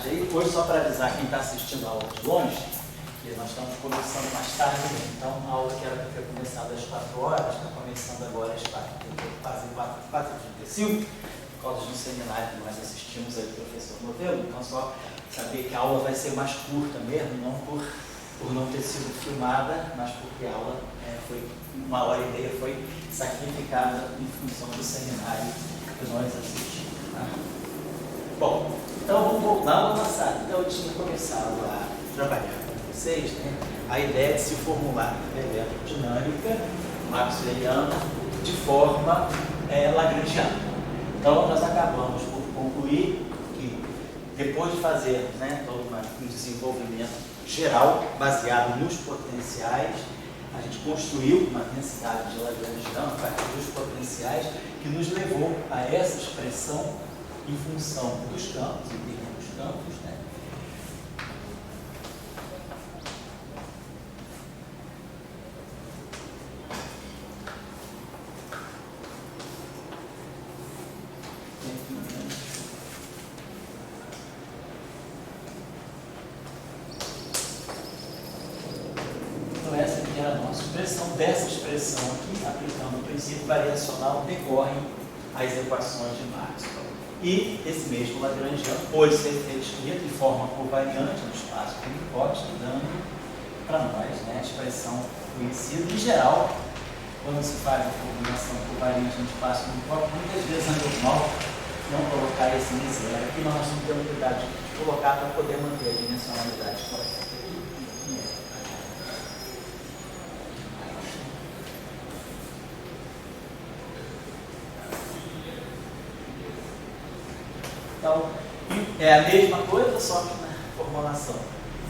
tarde aí. Hoje, só para avisar quem está assistindo a aula de longe, que nós estamos começando mais tarde, então a aula que era para ter começado às 4 horas, está começando agora às 4h35, por causa de um seminário que nós assistimos aí do professor Novelo. Então, só saber que a aula vai ser mais curta mesmo, não por não ter sido filmada, mas porque a aula foi 1h30, foi sacrificada em função do seminário que nós assistimos. Tá? Bom, então vamos voltar à aula passada. Então eu tinha começado a trabalhar com vocês, né, a ideia de se formular a eletrodinâmica maxwelliana de forma lagrangiana. Então nós acabamos por concluir que depois de fazer, né, todo um desenvolvimento geral baseado nos potenciais, a gente construiu uma densidade de lagrangiano a partir dos potenciais que nos levou a essa expressão em função dos campos, em termos dos campos, né? Então essa aqui era a nossa expressão. Dessa expressão aqui, aplicando o princípio variacional, decorrem as equações de Maxwell. E esse mesmo lagrangiano pode ser escrito de forma covariante no espaço Minkowski, dando para nós, né, a expressão conhecida. Em geral, quando se faz a formulação covariante no espaço Minkowski, muitas vezes é normal não colocar esse em zero. Aqui nós não temos cuidado de colocar para poder manter a dimensionalidade correta. Então, é a mesma coisa, só que na formulação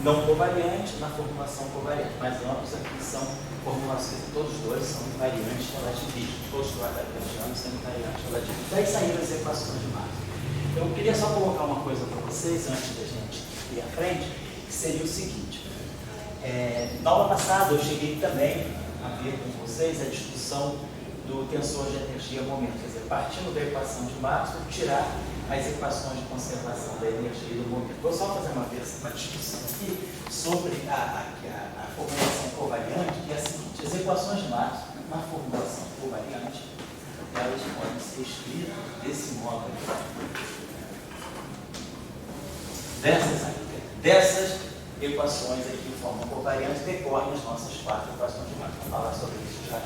não covariante, na formulação covariante. Mas ambos aqui são formulações, todos dois são invariantes relativistas. Todos os lagrangianos são invariantes relativistas. Daí saíram as equações de Maxwell. Eu queria só colocar uma coisa para vocês, antes da gente ir à frente, que seria o seguinte. Na aula passada eu cheguei também a ver com vocês a discussão do tensor de energia-momento. Quer dizer, partindo da equação de Maxwell, tirar as equações de conservação da energia e do momento. Vou só fazer uma discussão aqui sobre a formulação covariante, que é a seguinte: as equações de Maxwell, na formulação covariante, elas podem ser escritas desse modo aqui. Dessas equações aqui em forma covariante decorrem as nossas 4 equações de Maxwell. Vou falar sobre isso já.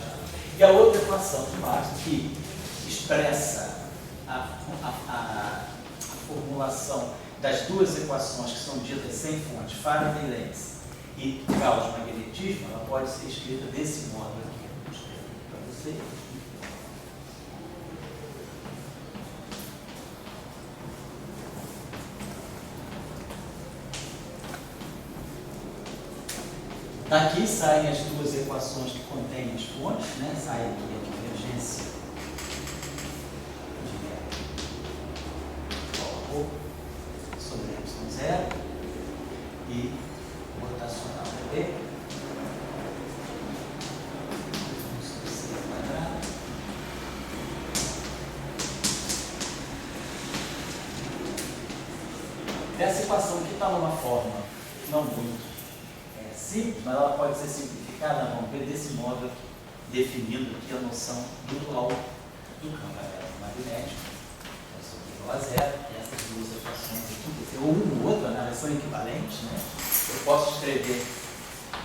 E a outra equação de Maxwell que expressa a formulação das duas equações que são ditas sem fonte, Faraday-Lenz e Gauss-magnetismo, ela pode ser escrita desse modo aqui. Vou escrever para você. Daqui saem as duas equações que contêm as fontes, né? Sai aqui a divergência sobre y0 e rotacional B sobre c quadrado. Essa equação aqui está numa forma não muito simples, mas ela pode ser simplificada, vamos ver, desse modo aqui, definindo aqui a noção dual do campo magnético. A zero, e essas duas equações aqui, ou uma ou outra, né, elas são equivalentes, né? Eu posso escrever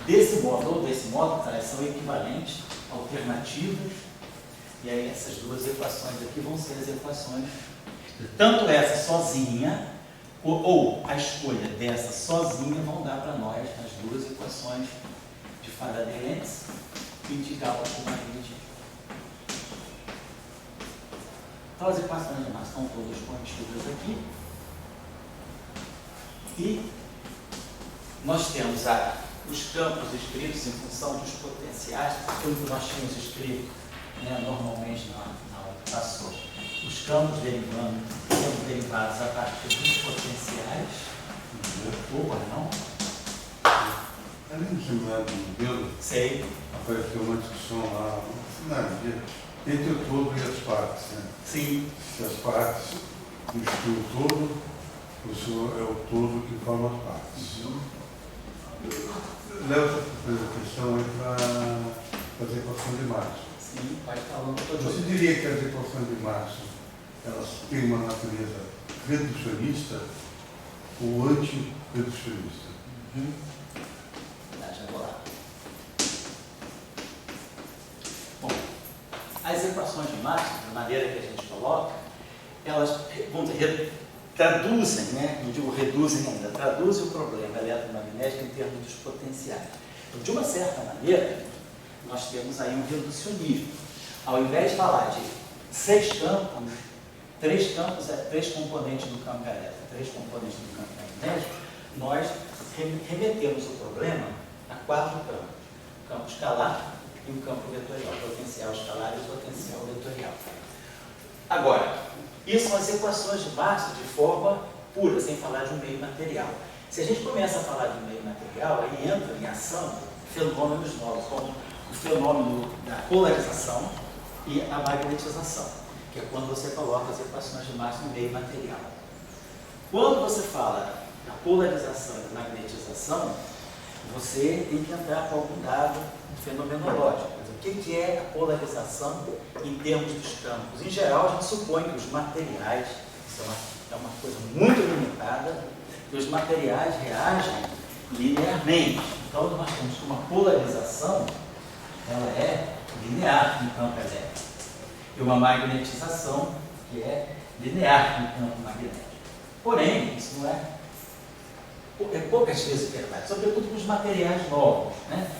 desse modo ou desse modo, elas são equivalentes, alternativas, e aí essas duas equações aqui vão ser as equações, tanto essa sozinha, ou a escolha dessa sozinha, vão dar para nós as duas equações de Faraday-Lenz e de Gauss-magnetismo. Então, as equações de Maxwell estão todas contidas aqui. E nós temos os campos escritos em função dos potenciais, aquilo que nós tínhamos escrito, né, normalmente na aula que passou. Os campos sendo derivados a partir dos potenciais. Opa, não? Ali no seminário do modelo, Sei. apareceu uma discussão lá, entre o todo e as partes, né? Sim. Se as partes constituem o todo, O senhor é o todo que forma as partes. Leva essa questão aí para fazer equação de Marx. Sim, pode falar. Você diria que as equações de Marx elas têm uma natureza reducionista ou anti-reducionista? Já vou lá. Bom, as equações de Marx, da maneira que a gente coloca, elas traduzem, né? Não digo reduzem ainda, traduzem o problema eletromagnético em termos dos potenciais. Então, de uma certa maneira, nós temos aí um reducionismo. Ao invés de falar de 6 campos, 3 componentes do campo elétrico, 3 componentes do campo magnético, nós remetemos o problema a 4 campos. O campo escalar e o campo vetorial, o potencial escalar e o potencial vetorial. Agora, isso são as equações de Marx de forma pura, sem falar de um meio material. Se a gente começa a falar de um meio material, aí entra em ação fenômenos novos, como o fenômeno da polarização e a magnetização, que é quando você coloca as equações de Marx no meio material. Quando você fala da polarização e da magnetização, você tem que entrar com algum dado fenomenológico. O que é a polarização em termos dos campos? Em geral, a gente supõe que os materiais, isso é uma coisa muito limitada, que os materiais reagem linearmente. Então, nós temos que uma polarização, ela é linear no campo elétrico, e uma magnetização que é linear no campo magnético. Porém, isso não é poucas vezes verdade, sobretudo com os materiais novos, né?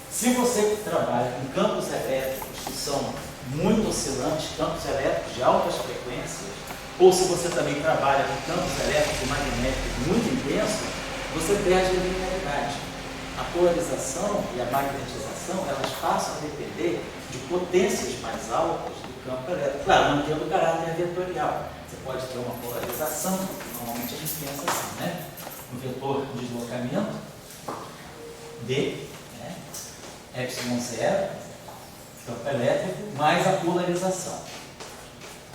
Se você trabalha com campos elétricos que são muito oscilantes, campos elétricos de altas frequências, ou se você também trabalha com campos elétricos e magnéticos muito intensos, você perde a linearidade. A polarização e a magnetização, elas passam a depender de potências mais altas do campo elétrico. Claro, mantendo o caráter vetorial. Você pode ter uma polarização, normalmente a gente pensa assim, né? No vetor de deslocamento, D, né? ε0, campo elétrico, mais a polarização.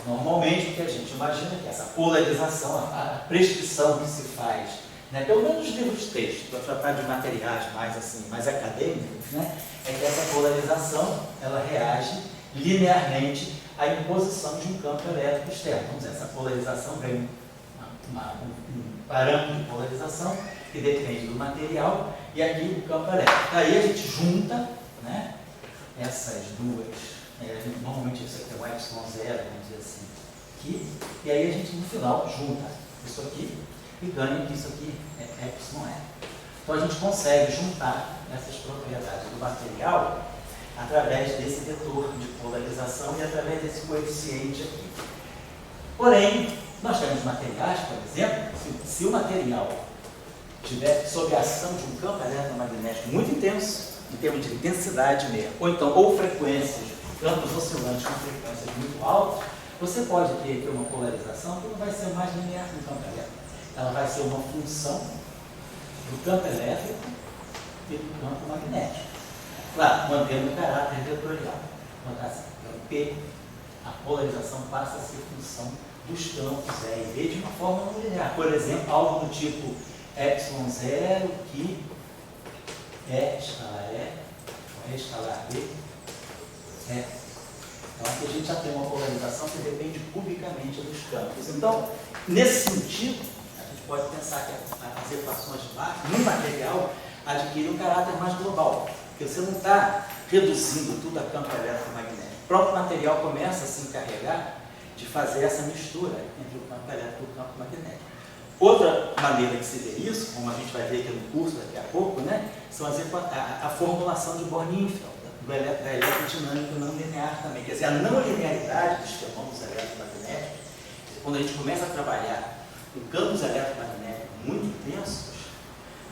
Normalmente o que a gente imagina é que essa polarização, a prescrição que se faz, né, pelo menos nos livros de texto, para tratar de materiais mais, assim, mais acadêmicos, né, é que essa polarização ela reage linearmente à imposição de um campo elétrico externo. Vamos dizer, essa polarização vem um parâmetro de polarização que depende do material e aqui do campo elétrico. Aí a gente junta, né, essas duas, normalmente isso aqui é o ε0, vamos dizer assim, aqui, e aí a gente no final junta isso aqui e ganha que isso aqui é εe. Então a gente consegue juntar essas propriedades do material através desse vetor de polarização e através desse coeficiente aqui. Porém, nós temos materiais, por exemplo, se o material estiver sob a ação de um campo eletromagnético muito intenso, em termos de intensidade mesmo, ou então ou frequências, campos oscilantes com frequências muito altas, você pode ter aqui uma polarização que não vai ser mais linear no campo elétrico. Ela vai ser uma função do campo elétrico e do campo magnético. Claro, mantendo o caráter vetorial. Então, P, a polarização passa a ser função dos campos E e B de uma forma não linear. Por exemplo, algo do tipo ε0 que é escalar E, ou é escalar B, Então aqui a gente já tem uma polarização que depende cubicamente dos campos. Então, nesse sentido, a gente pode pensar que as equações de Marx, no material, adquirem um caráter mais global, porque você não está reduzindo tudo a campo eletromagnético. O próprio material começa a se encarregar de fazer essa mistura entre o campo elétrico e o campo magnético. Outra maneira de se ver isso, como a gente vai ver aqui no curso daqui a pouco, né, são a formulação de Born-Infeld, da eletrodinâmica não linear também. Quer dizer, a não linearidade dos fenômenos eletromagnéticos, quando a gente começa a trabalhar em campos eletromagnéticos muito intensos,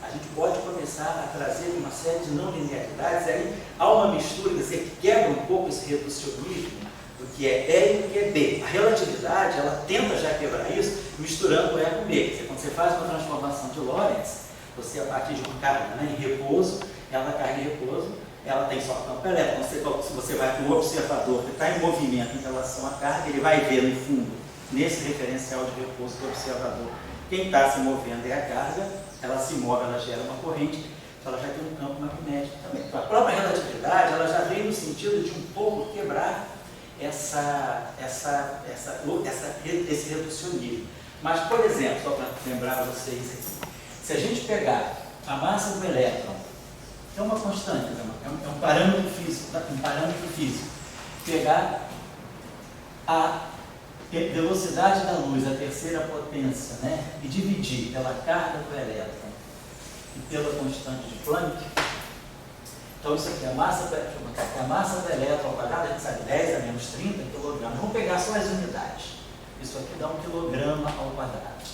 a gente pode começar a trazer uma série de não linearidades, aí há uma mistura, quer dizer, que quebra um pouco esse reducionismo do que é E e do que é B. A relatividade, ela tenta já quebrar isso, misturando E com B. Quer dizer, quando você faz uma transformação de Lorentz, você, a partir de uma carga, né, em repouso, ela carga em repouso, ela tem só campo elétrico. Então, se você vai para o observador que está em movimento em relação à carga, ele vai ver no fundo, nesse referencial de repouso do observador, quem está se movendo é a carga, ela se move, ela gera uma corrente, ela já tem um campo magnético também. Então, a própria relatividade, ela já vem no sentido de um pouco quebrar esse reducionismo. Mas, por exemplo, só para lembrar vocês aqui, se a gente pegar a massa do elétron, é uma constante, é um parâmetro físico, pegar a velocidade da luz, a terceira potência, né, e dividir pela carga do elétron e pela constante de Planck, então isso aqui, a massa do elétron ao quadrado, a gente sabe, 10 a menos 30 kg. Vamos pegar só as unidades. Isso aqui dá 1 kg ao quadrado.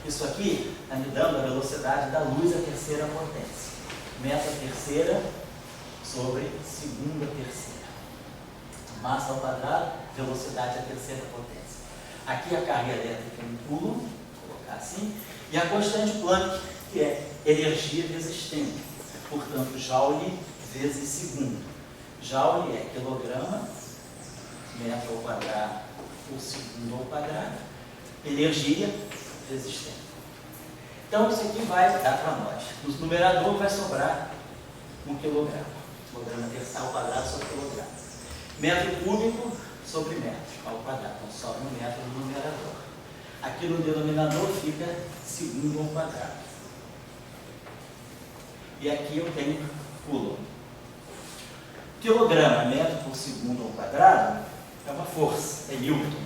Isso aqui está me dando a velocidade da luz à terceira potência. Meta terceira sobre segunda terceira. Massa ao quadrado, velocidade à terceira potência. Aqui a carga elétrica em coulomb, vou colocar assim, e a constante Planck, que é energia vezes tempo. Portanto, Joule vezes segundo. Joule é quilograma, metro ao quadrado, por segundo ao quadrado, energia vezes tempo. Então, isso aqui vai dar para nós. No numerador vai sobrar 1 kg. Quilograma terço ao quadrado sobre quilograma. Metro cúbico sobre metro ao quadrado. Então, sobra um metro no numerador. Aqui no denominador fica segundo ao quadrado. E aqui eu tenho coulomb. Quilograma, metro por segundo ao quadrado, é uma força, é Newton.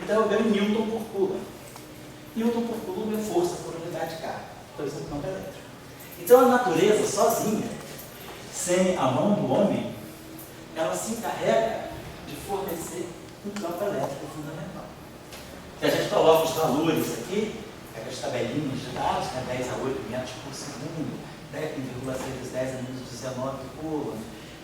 Então eu ganho Newton por coulomb. Newton por coulomb é força por unidade de carga. Então isso é um campo elétrico. Então a natureza sozinha, sem a mão do homem, ela se encarrega de fornecer um campo elétrico fundamental. Se a gente coloca os valores aqui, pega as tabelinhas de dados, né, 10 a 8 metros por segundo, 10,6 vezes 10 a menos 19 coulomb,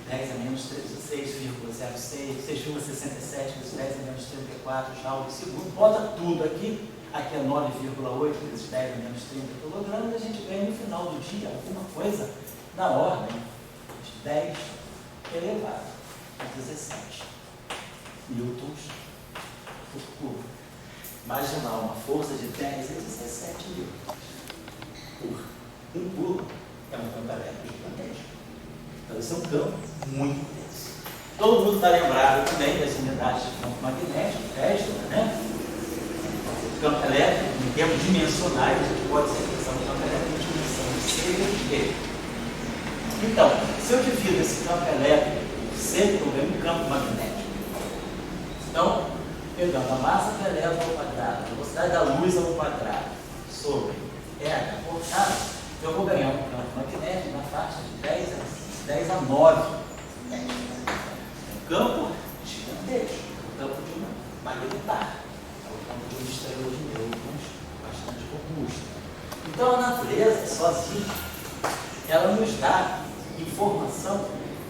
10 a menos 6,06, 6,67 vezes 10 a menos 34 joule por segundo, bota tudo aqui, aqui é 9,8 vezes 10 a menos 30 kg, e a gente ganha no final do dia alguma coisa na ordem de 10 elevado a 17 newtons por coulomb. Imaginar uma força de 10 a 17 newtons por 1 coulomb é um campo elétrico gigantesco. Então, esse é um campo muito intenso. Todo mundo está lembrado também das unidades de campo magnético, Tesla, né? O campo elétrico, em termos dimensionais, a gente pode ser pensando no campo elétrico em dimensão de C vezes D. Então, se eu divido esse campo elétrico por C, eu ganho um campo magnético. Então, pegando a massa do elétron ao quadrado, a velocidade da luz ao quadrado, sobre R cortado, eu vou ganhar um campo magnético na faixa de 10 a 9. Um campo gigantesco, um campo de uma magnetar, um campo de uma estrela de nêutrons bastante robusto. Então a natureza, sozinha, ela nos dá informação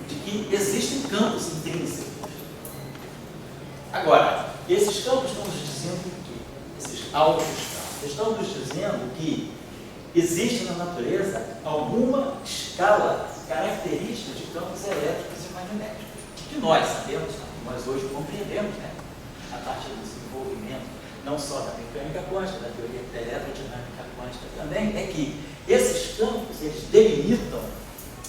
de que existem campos intrínsecos. Agora, esses campos estão nos dizendo o quê? Esses altos campos estão nos dizendo que existe na natureza alguma escala característica de campos elétricos e magnéticos, que nós sabemos, nós hoje compreendemos, né? A partir do desenvolvimento não só da mecânica quântica, da teoria da eletrodinâmica quântica também, é que esses campos, eles delimitam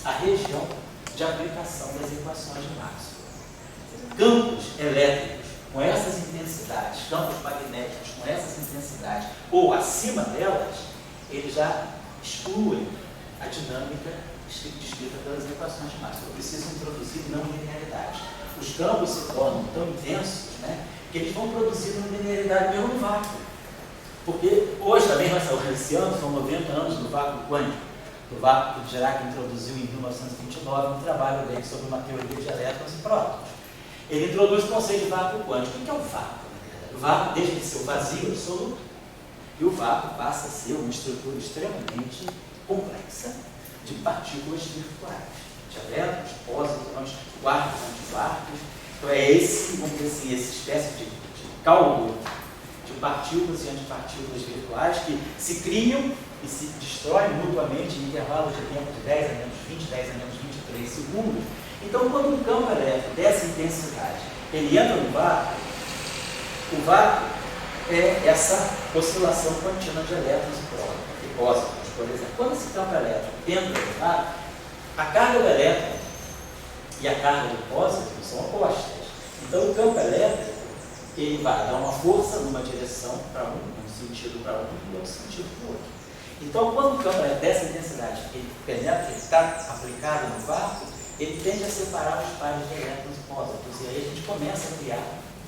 a região de aplicação das equações de Maxwell. Campos elétricos com essas intensidades, campos magnéticos com essas intensidades, ou acima delas, eles já excluem a dinâmica descrita pelas equações de Maxwell. Precisam introduzir não linearidade. Os campos se tornam tão intensos, né, que eles vão produzir uma linearidade mesmo no vácuo. Porque hoje também, esse ano, são 90 anos do vácuo quântico. Do vácuo que Dirac introduziu em 1929 um trabalho dele sobre uma teoria de elétrons e prótons. Ele introduz o conceito de vácuo quântico. O que é o vácuo? O vácuo deixa de ser o vazio absoluto e o vácuo passa a ser uma estrutura extremamente complexa de partículas virtuais, de elétrons, pósitrons, quarks, antiquarks. Então é esse, vamos dizer assim, essa espécie de cálculo de partículas e antipartículas virtuais que se criam e se destroem mutuamente em intervalos de tempo de 10 a menos 20, 10 a menos 23 segundos. Então, quando um campo elétrico dessa intensidade, ele entra no vácuo, o vácuo é essa oscilação contínua de elétrons e pósitrons, por exemplo. Quando esse campo elétrico entra no vácuo, a carga do elétron e a carga do pósitron são opostas. Então, o campo elétrico ele vai dar uma força numa direção para um sentido para um e outro sentido para o outro. Então, quando o campo elétrico dessa intensidade ele penetra, ele está aplicado no vácuo, ele tende a separar os pares de elétrons e pósitrons. E aí a gente começa a criar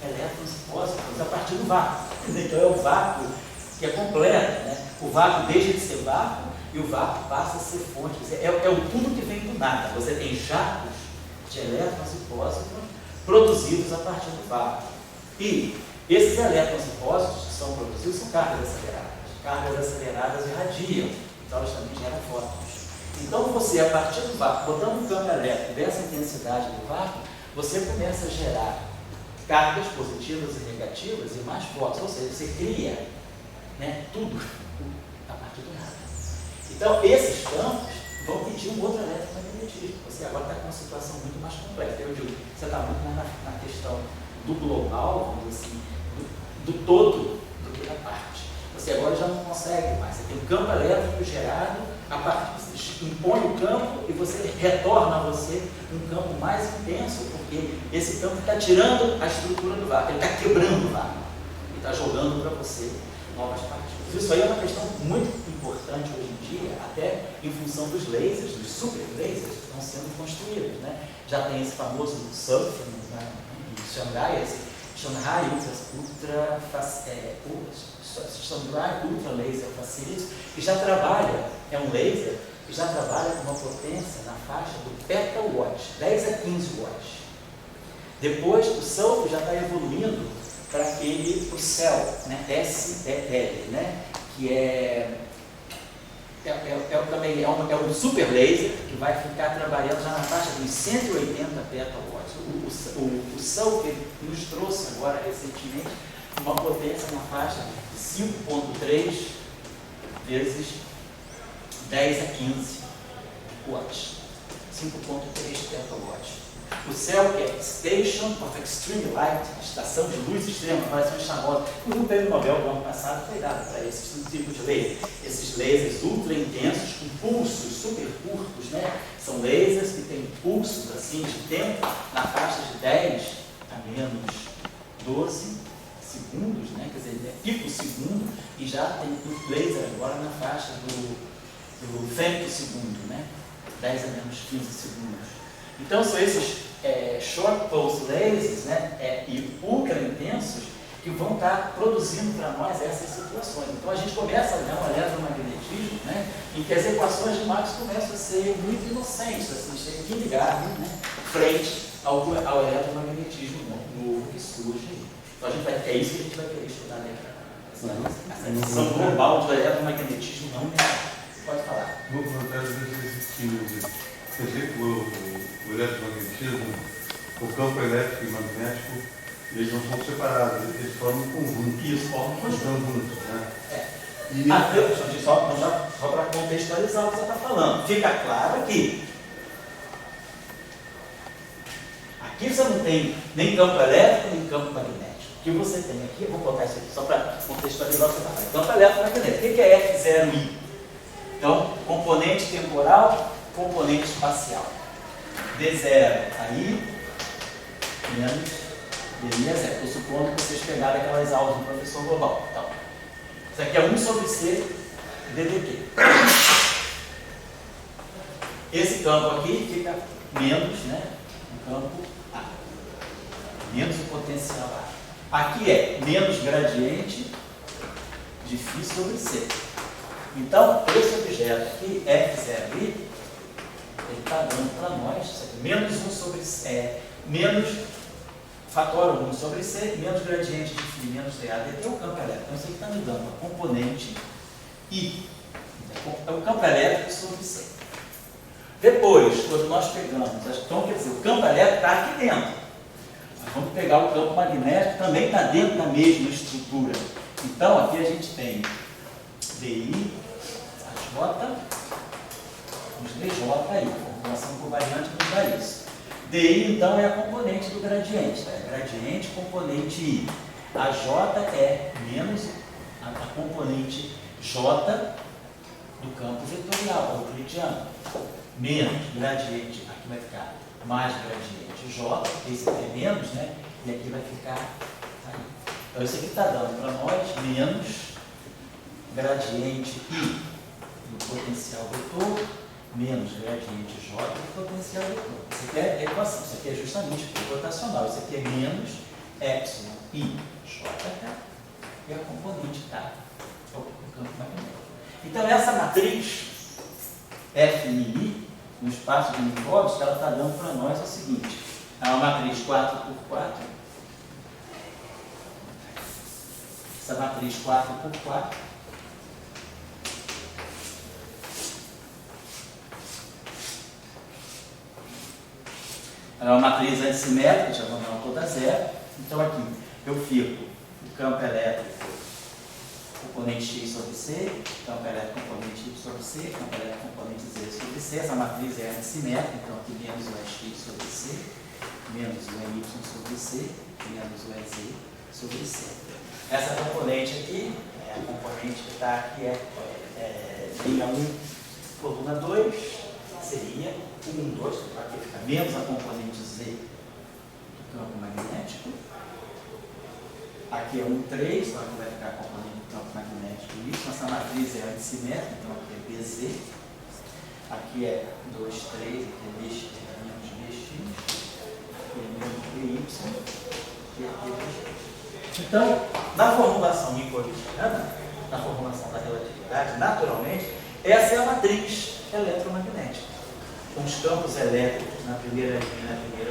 elétrons e pósitrons a partir do vácuo. Então, é o vácuo que é completo, né? O vácuo deixa de ser vácuo e o vácuo passa a ser fonte. É o tudo que vem do nada. Você tem jatos de elétrons e pósitrons produzidos a partir do vácuo. E esses elétrons e pósitrons que são produzidos são cargas aceleradas. Cargas aceleradas irradiam, então elas também geram fótons. Então você, a partir do vácuo, botando um campo elétrico dessa intensidade do vácuo, você começa a gerar cargas positivas e negativas e mais fótons, ou seja, você cria, né, tudo a partir do nada. Então esses campos vão pedir um outro eletromagnetismo. Você agora está com uma situação muito mais complexa. Eu digo, você está muito mais na questão do global, vamos dizer assim, do todo, do que da parte. Você agora já não consegue mais. Você tem um campo elétrico gerado, a parte impõe o campo e você retorna a você um campo mais intenso, porque esse campo está tirando a estrutura do vácuo, ele está quebrando o vácuo, ele está jogando para você novas partículas. Isso aí é uma questão muito importante hoje em dia, até em função dos lasers, dos super lasers que estão sendo construídos, né? Já tem esse famoso surf, né, em Xangai, Shanghai Ultra Laser Facilities, que já trabalha, é um laser que já trabalha com uma potência na faixa do petawatt, 10 a 15 watts. Depois o surf já está evoluindo para o cell, né, SEL, né, que é um super laser que vai ficar trabalhando já na faixa dos 180 petawatts. O surf nos trouxe agora recentemente uma potência na faixa de 5,3 vezes 10 a 15 watts. 5,3 petawatts. O céu, que é Station of Extreme Light, estação de luz extrema, parece uma chamosa. O prêmio Nobel do ano passado foi dado para esse tipo de laser. Esses lasers ultra intensos, com pulsos super curtos, né? São lasers que têm pulsos assim, de tempo na faixa de 10 a menos 12 segundos, né? Quer dizer, é pico-segundo, e já tem laser agora na faixa do femtosegundo, né? 10 a menos 15 segundos. Então, são esses short pulse lasers, né, e ultra intensos que vão estar produzindo para nós essas situações. Então, a gente começa a olhar um eletromagnetismo, né, em que as equações de Max começam a ser muito inocentes, assim, tem que ligar, né, frente ao eletromagnetismo novo que surge. Então, é isso que a gente vai querer estudar, né, essa visão global do eletromagnetismo não linear. Pode falar. Vou perguntar desse tipo. Quer dizer que o eletromagnetismo, o campo elétrico e magnético, eles não são separados, eles formam um conjunto. Isso, formam um conjunto. Né? E só para contextualizar o que você está falando, fica claro que aqui você não tem nem campo elétrico, nem campo magnético. O que você tem aqui, eu vou colocar isso aqui só para contextualizar o que você está falando. Campo elétrico e magnético. O que é F0I? Então, componente temporal, componente espacial. D0 aí, menos D é zero. Estou supondo que vocês pegaram aquelas aulas do professor global. Então, isso aqui é 1 sobre C ddt. Esse campo aqui fica menos, né? O campo A. Menos o potencial A. Aqui é menos gradiente de φ sobre C. Então, esse objeto aqui, F0i, ele está dando para nós menos 1 sobre C, menos fator 1 sobre C, menos gradiente de φ, menos DAdt, é o campo elétrico. Então, isso aqui está me dando uma componente I. É o campo elétrico sobre C. Depois, quando nós pegamos, então, quer dizer, o campo elétrico está aqui dentro. Nós vamos pegar o campo magnético, também está dentro da mesma estrutura. Então, aqui a gente tem DI, J, os DJ aí, a formulação covariante nos dá isso. DI, então, é a componente do gradiente, tá? Gradiente, componente I. A J é menos a componente J do campo vetorial, euclidiano, menos gradiente, aqui vai ficar mais gradiente J, esse aqui é menos, né? E aqui vai ficar aí. Então isso aqui está dando para nós menos gradiente I do potencial vetor, menos gradiente J do potencial vetor. Isso aqui é equação, isso aqui é justamente rotacional, isso aqui é menos epsilon I JK e a componente K, o campo magnético. Então essa matriz FI, no espaço de Minkowski, ela está dando para nós o seguinte, é uma matriz 4x4, essa matriz 4x4, ela é uma matriz antissimétrica, diagonal toda zero. Então aqui eu fico o campo elétrico componente X sobre C, campo elétrico componente Y sobre C, campo elétrico componente Z sobre C. Essa matriz é antissimétrica, então aqui menos o EX sobre C, menos o EY sobre C, menos o EZ sobre C. Essa componente aqui, a componente que está aqui linha 1, coluna 2, seria 1, 2, aqui fica menos a componente Z do campo magnético. Aqui é 1, 3, então aqui vai ficar a componente do campo magnético Y. Essa matriz é antissimétrica, então aqui é BZ. Aqui é 2, 3, aqui é BX, menos BX, aqui é menos BY, aqui é BX. Então, na formulação minkowskiana, na formulação da relatividade, naturalmente, essa é a matriz eletromagnética, com os campos elétricos na primeira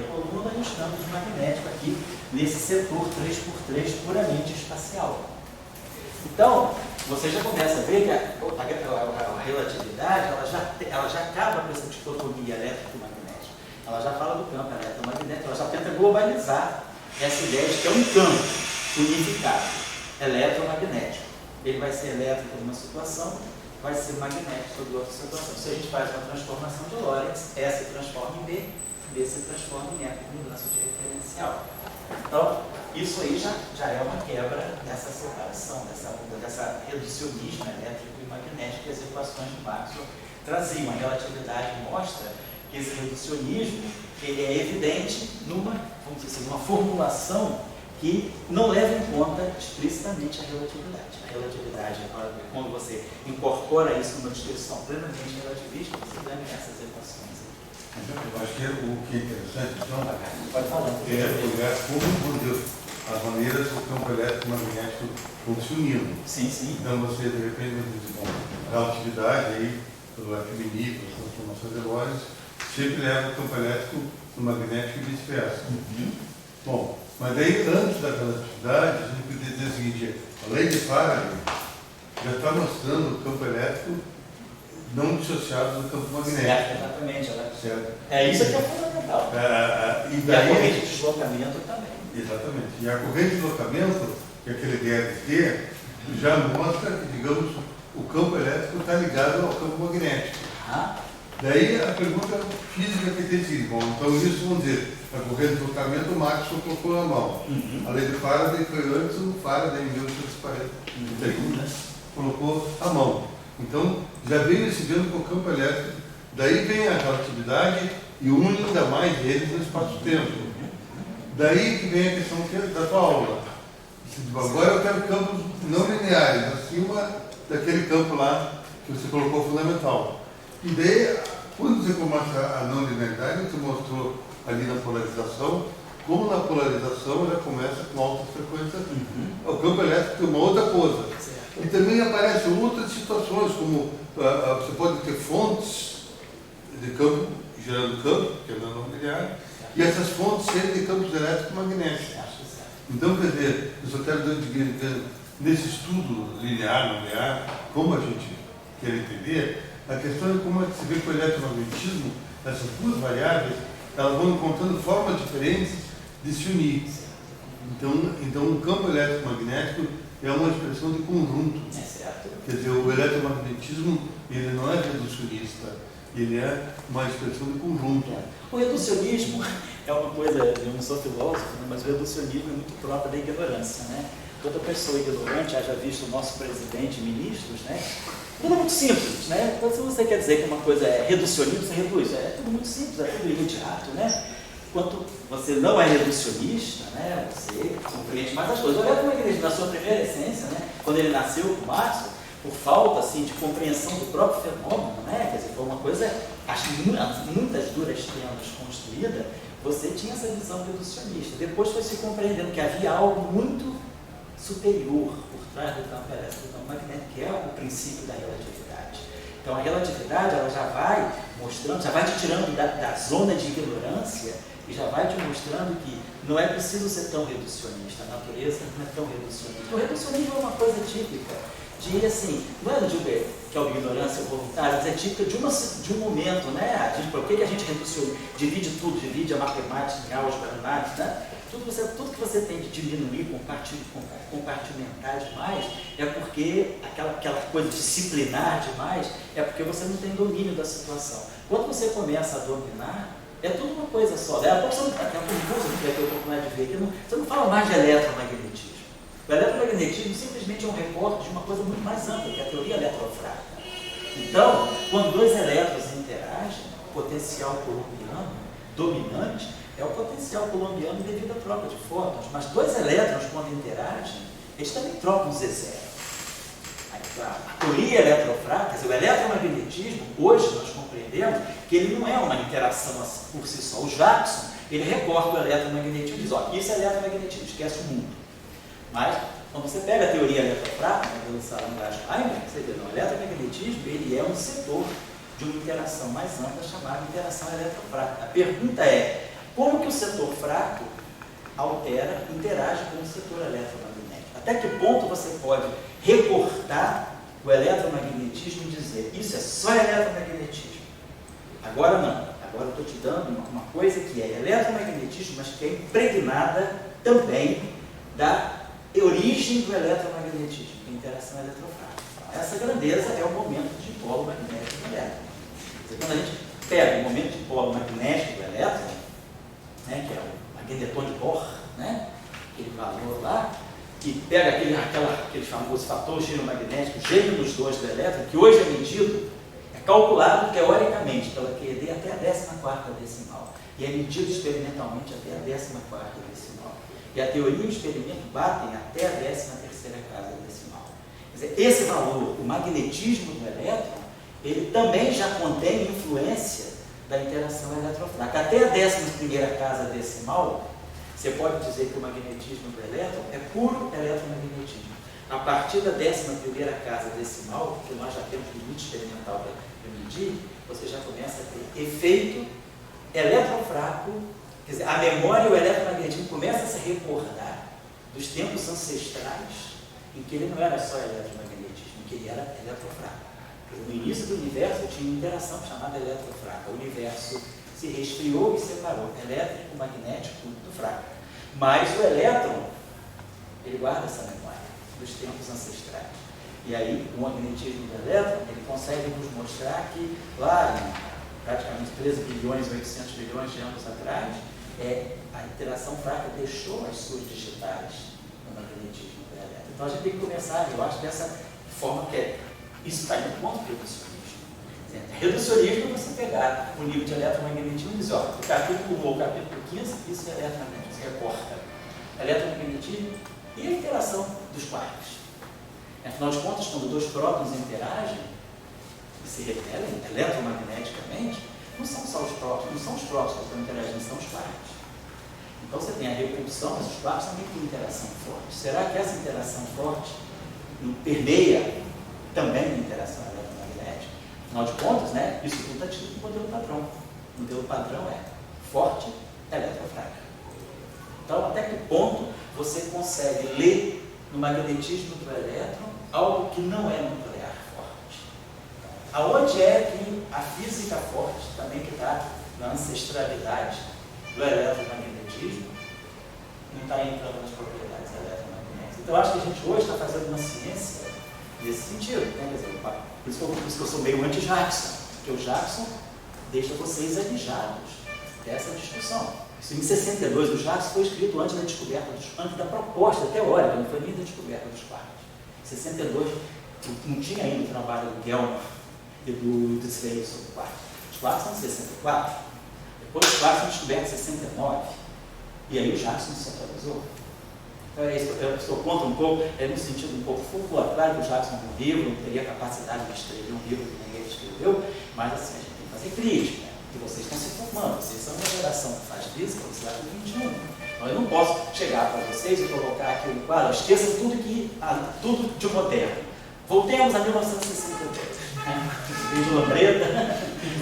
coluna e os campos magnéticos aqui nesse setor 3x3 puramente espacial. Então, você já começa a ver que a relatividade ela já acaba com essa dicotomia elétrico-magnética. Ela já fala do campo eletromagnético, ela já tenta globalizar essa ideia de que é um campo unificado, eletromagnético. Ele vai ser elétrico numa situação, vai ser magnético sobre outra situação. Se a gente faz uma transformação de Lorentz, S se transforma em B, B se transforma em E, mudança de referencial. Então, isso aí já é uma quebra dessa separação, dessa reducionismo elétrico e magnético que as equações de Maxwell traziam. A relatividade mostra que esse reducionismo ele é evidente numa formulação que não leva em conta explicitamente a relatividade. A relatividade, quando você incorpora isso numa descrição plenamente relativista, você ganha essas equações. Eu acho que o que é interessante, então, pode falar. É olhar como as maneiras do campo elétrico magnético vão se unindo. Sim, sim. Então você, de repente, diz, bom, a relatividade aí, pelo FMI, pelas transformações de Lorentz, sempre leva o campo elétrico no magnético e vice-versa. Bom, mas daí, antes da relatividade, a gente poderia dizer o seguinte, a lei de Faraday já está mostrando o campo elétrico não dissociado do campo magnético. Certo, exatamente. Certo. Isso aqui é fundamental. E daí, a corrente de deslocamento também. Exatamente. E a corrente de deslocamento, que é aquele DLT, já mostra que, digamos, o campo elétrico está ligado ao campo magnético. Daí a pergunta física que tem sido, bom, então isso vamos dizer, a corrente de deslocamento o Maxwell colocou na mão. A lei de Faraday foi antes, o Faraday em 1840 colocou a mão. Então já veio se vendo com o campo elétrico, daí vem a relatividade e une ainda mais eles no espaço-tempo. Daí que vem a questão da tua aula. Agora eu quero campos não lineares, acima daquele campo lá que você colocou fundamental. E daí, quando você começa a não linearidade, você mostrou ali na polarização, como na polarização já começa com altas frequências. O campo elétrico tem uma outra coisa. E também aparecem outras situações, como você pode ter fontes de campo, gerando campo, que é não linear, e essas fontes serem de campos elétricos magnéticos. Então, quer dizer, eu só quero dizer, nesse estudo linear, não linear, como a gente quer entender, a questão é como é que se vê com o eletromagnetismo, essas duas variáveis, elas vão encontrando formas diferentes de se unir. Então o campo eletromagnético é uma expressão de conjunto. Quer dizer, o eletromagnetismo ele não é reducionista, Ele é uma expressão do conjunto. O reducionismo é uma coisa, eu não sou filósofo, né, mas o reducionismo é muito próprio da ignorância, né? Toda pessoa ignorante, haja visto o nosso presidente e ministros, né? Tudo muito simples, né? Então, se você quer dizer que uma coisa é reducionismo, você reduz. É tudo muito simples, é tudo imediato, né? Enquanto você não é reducionista, né? Você compreende mais as coisas. Olha como é que ele, na sua primeira essência, né? Quando ele nasceu, o Marx, por falta assim, de compreensão do próprio fenômeno, né? Quer dizer, foi uma coisa, acho que muitas duras penas construída, você tinha essa visão reducionista. Depois foi se compreendendo que havia algo muito superior por trás do campo elétrico, do campo magnético, que é o princípio da relatividade. Então a relatividade, ela já vai mostrando, já vai te tirando da zona de ignorância e já vai te mostrando que não é preciso ser tão reducionista, a natureza não é tão reducionista. O reducionismo é uma coisa típica de, assim, não é de que é uma ignorância voluntária, mas é típica de um momento, né? Por que a gente divide tudo, divide a matemática em álgebra, análise, né? Tudo que você tem de diminuir, compartimentar demais, é porque aquela coisa disciplinar demais, é porque você não tem domínio da situação. Quando você começa a dominar, é tudo uma coisa só. Daí a pouco você não está você não fala mais de eletromagnetismo. O eletromagnetismo simplesmente é um recorte de uma coisa muito mais ampla, que é a teoria eletrofrágil. Então, quando dois elétrons interagem, o potencial colombiano dominante é o potencial colombiano devido à troca de fótons. Mas dois elétrons, quando interagem, eles também trocam os Z0. A teoria eletrofrágil, quer dizer, o eletromagnetismo, hoje nós compreendemos que ele não é uma interação por si só. O Jackson, ele recorta o eletromagnetismo e diz, ó, isso é eletromagnetismo, esquece o mundo. Mas, quando você pega a teoria eletrofrágil, pelo Salão Einstein, você vê, não, o eletromagnetismo, ele é um setor de uma interação mais ampla chamada interação eletrofrágil. A pergunta é, como que o setor fraco interage com o setor eletromagnético? Até que ponto você pode recortar o eletromagnetismo e dizer, isso é só eletromagnetismo? Agora não. Agora eu estou te dando uma coisa que é eletromagnetismo, mas que é impregnada também da origem do eletromagnetismo, da interação eletrofrágil. Essa grandeza é o momento de polo magnético do elétron. Quando a gente pega o momento de polo magnético do elétron, né, que é o magneton de Bohr, né, aquele valor lá, que pega aquele famoso fator giromagnético, G dos 2 do elétron, que hoje é medido, é calculado teoricamente pela QED até a 14ª decimal, e é medido experimentalmente até a 14ª decimal. E a teoria e o experimento batem até a 13ª casa decimal. Quer dizer, esse valor, o magnetismo do elétron, ele também já contém influência da interação eletrofrágil. Até a 11ª casa decimal, você pode dizer que o magnetismo do elétron é puro eletromagnetismo. A partir da 11ª casa decimal, que nós já temos limite experimental para medir, você já começa a ter efeito eletrofrágil. Quer dizer, a memória e o eletromagnetismo começam a se recordar dos tempos ancestrais, em que ele não era só eletromagnetismo, em que ele era eletrofrágil. No início do universo tinha uma interação chamada eletrofrágil. O universo se resfriou e separou, elétrico, magnético, do fraco. Mas o elétron, ele guarda essa memória dos tempos ancestrais. E aí, o magnetismo do elétron, ele consegue nos mostrar que lá em praticamente 13 bilhões, 800 bilhões de anos atrás, a interação fraca deixou as suas digitais no magnetismo do elétron. Então a gente tem que começar, eu acho, dessa forma que isso está indo contra o reducionismo. Reducionismo é você pegar o nível de eletromagnetismo e dizer, ó, o capítulo 1 ou o capítulo 15, isso é eletromagnetismo, você recorta. Eletromagnetismo e a interação dos quarks. Afinal de contas, quando dois prótons interagem e se repelem eletromagneticamente, não são só os prótons, não são os prótons que estão interagindo, são os quarks. Então você tem a repulsão, mas os quarks também têm interação forte. Será que essa interação forte permeia também a interação eletromagnética? Afinal de contas, né, isso tudo está tido no modelo padrão. O modelo padrão é forte, eletrofrágil. Então, até que ponto você consegue ler no magnetismo do elétron algo que não é nuclear forte? Aonde é que a física forte, também que está na ancestralidade do eletromagnetismo, não está entrando nas propriedades eletromagnéticas? Então, eu acho que a gente hoje está fazendo uma ciência nesse sentido, né? Quer dizer, por isso que eu sou meio anti-Jackson, porque o Jackson deixa vocês alijados dessa discussão. Isso em 62, o Jackson foi escrito antes da descoberta, antes da proposta teórica, não foi nem da descoberta dos quarks. Em 62, não tinha ainda o trabalho do Gell-Mann e do Disraeli sobre o quark. Os quarks são de 64, depois os quarks são descobertos em 69, e aí o Jackson se atualizou. Então é isso, eu estou contra um pouco, no sentido um pouco folclórico. Claro que o Jackson é um livro, não teria capacidade de escrever um livro que ninguém escreveu, mas assim, a gente tem que fazer crítica, né? E vocês estão se formando, vocês são uma geração que faz física no século XXI. Então eu não posso chegar para vocês e colocar aqui um quadro, esqueçam tudo de moderno. Voltemos a 1962. Vídeo lambreta,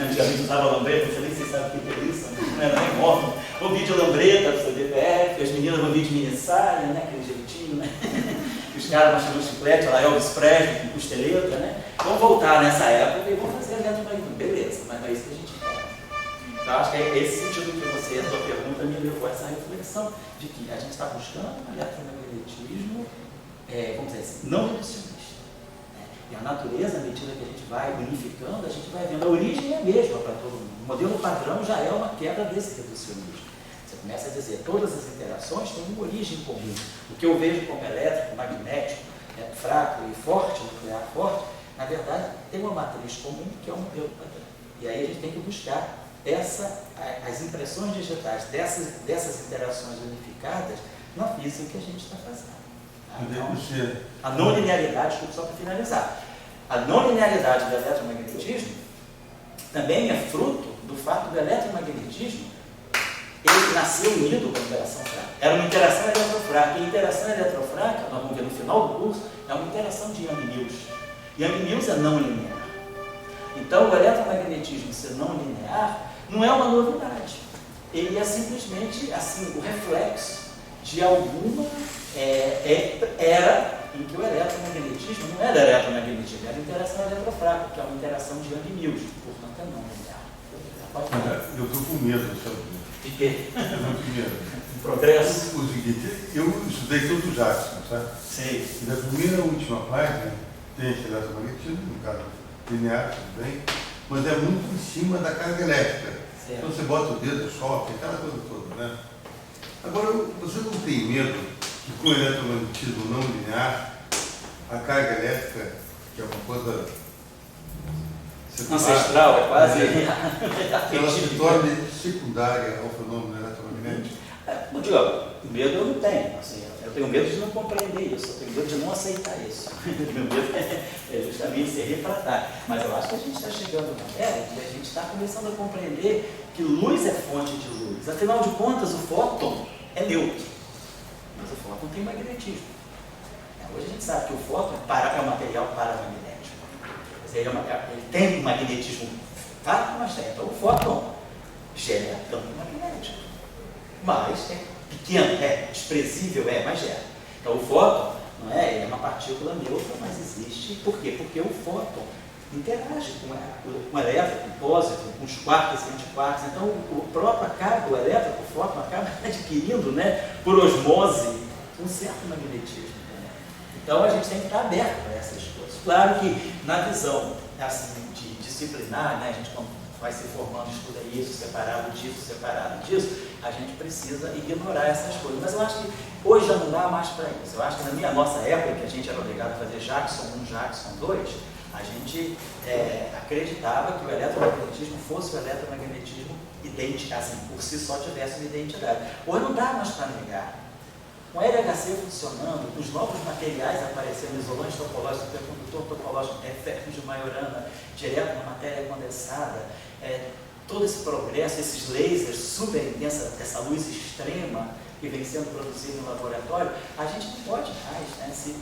antigamente usava lambreta, não sei nem se vocês sabem o que é isso, não era nem móvel. O vídeo lambreta, para saber PF, as meninas vão vídeo mini saia, né? Aquele jeitinho, né? Os caras mastigando chiclete, lá Elvis Presley, com costeleta, né? Vão voltar nessa época e vão fazer eletromagnetismo. Beleza, mas não é isso que a gente quer. Então, acho que é esse sentido que você, a sua pergunta, me levou a essa reflexão de que a gente está buscando um eletromagnetismo, vamos dizer assim, não reducionista. E a natureza, à medida que a gente vai unificando, a gente vai vendo. A origem é a mesma para todo mundo. O modelo padrão já é uma quebra desse reducionismo. Você começa a dizer, todas as interações têm uma origem comum. O que eu vejo como elétrico, magnético, fraco e forte, nuclear forte, na verdade, tem uma matriz comum que é o modelo padrão. E aí a gente tem que buscar as impressões digitais dessas interações unificadas na física que a gente está fazendo. Então, a não linearidade, só para finalizar, a não linearidade do eletromagnetismo também é fruto do fato do eletromagnetismo ele nasceu unido com a interação fraca. Era uma interação eletrofraca. E a interação eletrofraca, nós vamos ver no final do curso, é uma interação de Yang-Mills. Yang-Mills é não linear. Então, o eletromagnetismo ser não linear não é uma novidade. Ele é simplesmente assim, o reflexo de alguma era em que o eletromagnetismo não era eletromagnetismo, era interação eletrofraca, que é uma interação de Yang-Mills, portanto é não linear. Eu estou com medo, sabe? De quê? Eu estou com medo. Progresso. O seguinte, eu estudei todo o Jackson, sabe? Sim. E da primeira à última página tem esse eletromagnetismo, no caso linear, tudo bem, mas é muito em cima da carga elétrica. Certo. Então você bota o dedo, choque, aquela coisa toda, né? Agora, você não tem medo que com o eletromagnetismo não linear, a carga elétrica, que é uma coisa ancestral, é quase. ela se torne secundária ao fenômeno eletromagnético? Diogo, medo eu não tenho. Assim, eu tenho medo de não compreender isso, eu tenho medo de não aceitar isso. Meu medo é justamente ser refratário. Mas eu acho que a gente está chegando na era que a gente está começando a compreender que luz é fonte de luz. Afinal de contas, o fóton é neutro, mas o fóton tem magnetismo. Hoje a gente sabe que o fóton é um material paramagnético. Ele tem um magnetismo fraco, mas tem. Então o fóton gera campo magnético. Mas é pequeno, desprezível, mas gera. Então o fóton não é, ele é uma partícula neutra, mas existe. Por quê? Porque o fóton interage com o elétron, com o pósitron, com os quarks e antiquarks. Então o próprio o elétron, o fóton, acaba adquirindo, por osmose, um certo magnetismo. Então a gente tem que estar aberto para essas coisas. Claro que na visão assim, de disciplinar, a gente quando vai se formando, estuda isso, separado disso, a gente precisa ignorar essas coisas. Mas eu acho que hoje já não dá mais para isso. Eu acho que na nossa época, que a gente era obrigado a fazer Jackson 1, Jackson 2, a gente acreditava que o eletromagnetismo fosse o eletromagnetismo idêntico, assim, por si só tivesse uma identidade. Hoje não dá mais para negar. Com o LHC funcionando, os novos materiais aparecendo, isolantes topológicos, supercondutor topológico, efeitos de Majorana, direto na matéria condensada, todo esse progresso, esses lasers super intensos, essa luz extrema que vem sendo produzida no laboratório, a gente não pode mais se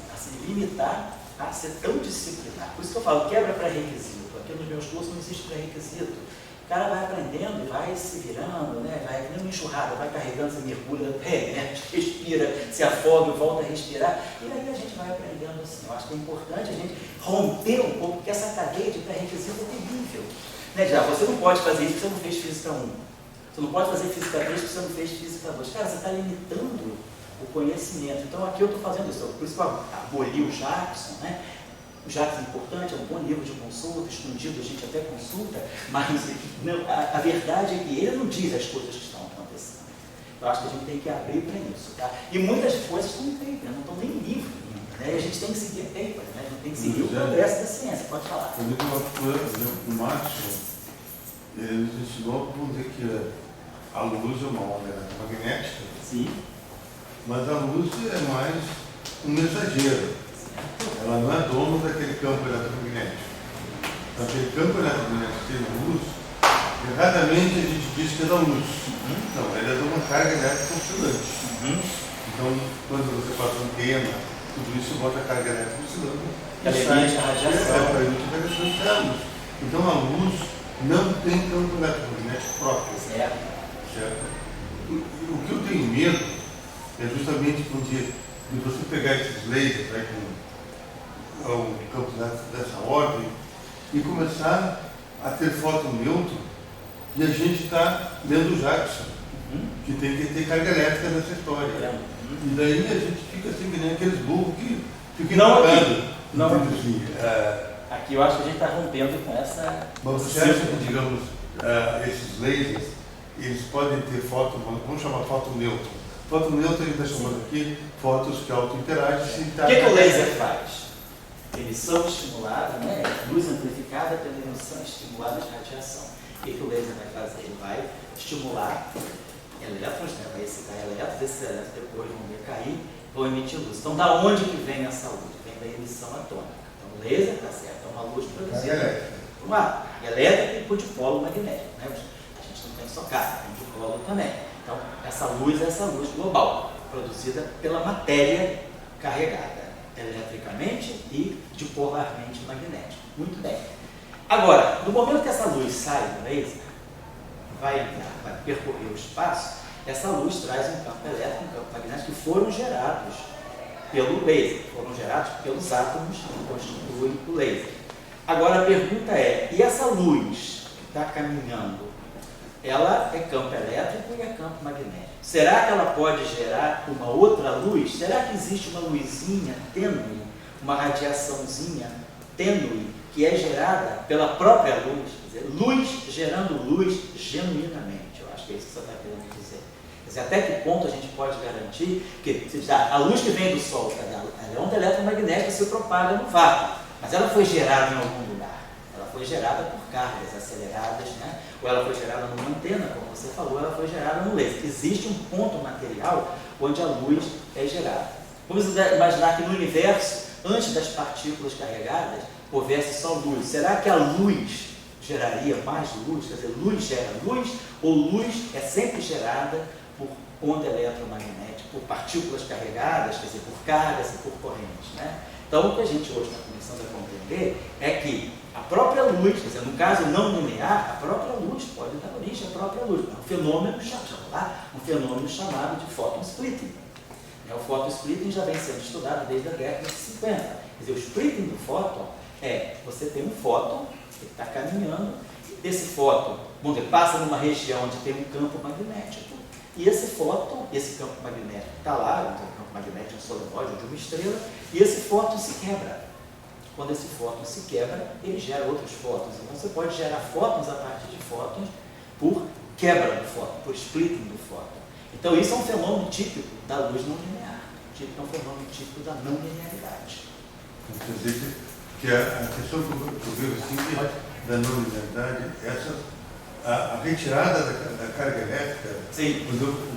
limitar a ser tão disciplinar. Por isso que eu falo, quebra pré-requisito. Aqui nos meus cursos não existe pré-requisito. O cara vai aprendendo e vai se virando, vai nem uma enxurrada, vai carregando, se mergulha, respira, se afoga, volta a respirar. E aí a gente vai aprendendo assim. Eu acho que é importante a gente romper um pouco, porque essa cadeia de pré-requisito é terrível. Já, você não pode fazer isso porque você não fez Física 1. Você não pode fazer Física 3 porque você não fez Física 2. Cara, você está limitando o conhecimento. Então aqui eu estou fazendo isso. Por isso que eu aboli o Jackson, O Jacques é importante, é um bom livro de consulta, escondido, a gente até consulta, mas não, a verdade é que ele não diz as coisas que estão acontecendo. Eu acho que a gente tem que abrir para isso, tá? E muitas coisas estão em paper, não estão nem em livro ainda, né? A gente tem que seguir paper, né? A gente tem que seguir o progresso da ciência, pode falar. O Maxwell, ele nos ensinou, vamos dizer que a luz é uma onda magnética. Sim. Mas a luz é mais um mensageiro. Ela não é dono daquele campo eletromagnético. Então, aquele campo eletromagnético tem luz, erradamente a gente diz que é da luz. Não, ele é de uma carga elétrica oscilante. Então, quando você passa um tema, tudo isso bota a carga elétrica oscilando. Ela emite a radiação. Ela emite a radiação que é a luz. Então, a luz não tem campo eletromagnético próprio. Certo? O que eu tenho medo é justamente de você pegar esses lasers com um campo dessa ordem e começar a ter fóton nêutron, e a gente está lendo o Jackson, que tem que ter carga elétrica nessa história. E daí a gente fica assim, que nem aqueles burros que ficam não assim, aqui eu acho que a gente está rompendo com essa... Mas você acha que, digamos, esses lasers, eles podem ter fóton, vamos chamar fóton nêutron. Fóton nêutron a gente está chamando aqui fótons que auto-interagem. O que o laser faz? Emissão estimulada, né? Luz amplificada pela emissão estimulada de radiação. O que o laser vai fazer? Ele vai estimular elétrons, né? Vai excitar elétrons, esses elétrons depois vão decair, vão emitir luz. Então, da onde que vem essa luz? Vem da emissão atômica. Então, o laser, tá certo, é uma luz produzida por uma carga elétrica e por dipolo magnético, né? A gente não tem só carga, tem dipolo também. Então, essa luz é essa luz global, produzida pela matéria carregada eletricamente e dipolarmente magnético. Muito bem. Agora, no momento que essa luz sai do laser, vai percorrer o espaço, essa luz traz um campo elétrico, um campo magnético que foram gerados pelo laser, foram gerados pelos átomos que constituem o laser. Agora a pergunta é, e essa luz que está caminhando, ela é campo elétrico e é campo magnético? Será que ela pode gerar uma outra luz? Será que existe uma luzinha tênue, uma radiaçãozinha tênue, que é gerada pela própria luz? Quer dizer, luz gerando luz genuinamente. Eu acho que é isso que você está querendo dizer. Quer dizer, até que ponto a gente pode garantir que a luz que vem do Sol, ela é onda eletromagnética e se propaga no vácuo, mas ela foi gerada em algum lugar. Ela foi gerada por cargas aceleradas, né? Ou ela foi gerada numa antena, como você falou, ela foi gerada no laser. Existe um ponto material onde a luz é gerada. Vamos imaginar que no universo, antes das partículas carregadas, houvesse só luz. Será que a luz geraria mais luz? Quer dizer, luz gera luz, ou luz é sempre gerada por onda eletromagnética, por partículas carregadas, quer dizer, por cargas e por correntes, né? Então, o que a gente hoje está começando a compreender é que a própria luz, quer dizer, no caso não linear, a própria luz pode dar origem à própria luz. Um fenômeno chamado de photon splitting. O photon splitting já vem sendo estudado desde a década de 50. Quer dizer, o splitting do fóton é, você tem um fóton que está caminhando, esse fóton, vamos dizer, passa numa região onde tem um campo magnético, e esse fóton, esse campo magnético está lá, um campo magnético de um solenoide ou de uma estrela, e esse fóton se quebra. Quando esse fóton se quebra, ele gera outros fótons. Então você pode gerar fótons a partir de fótons por quebra do fóton, por splitting do fóton. Então isso é um fenômeno típico da luz não linear. É um fenômeno típico da não linearidade. Quer dizer que a questão que eu vejo assim, da não linearidade, a retirada da carga elétrica,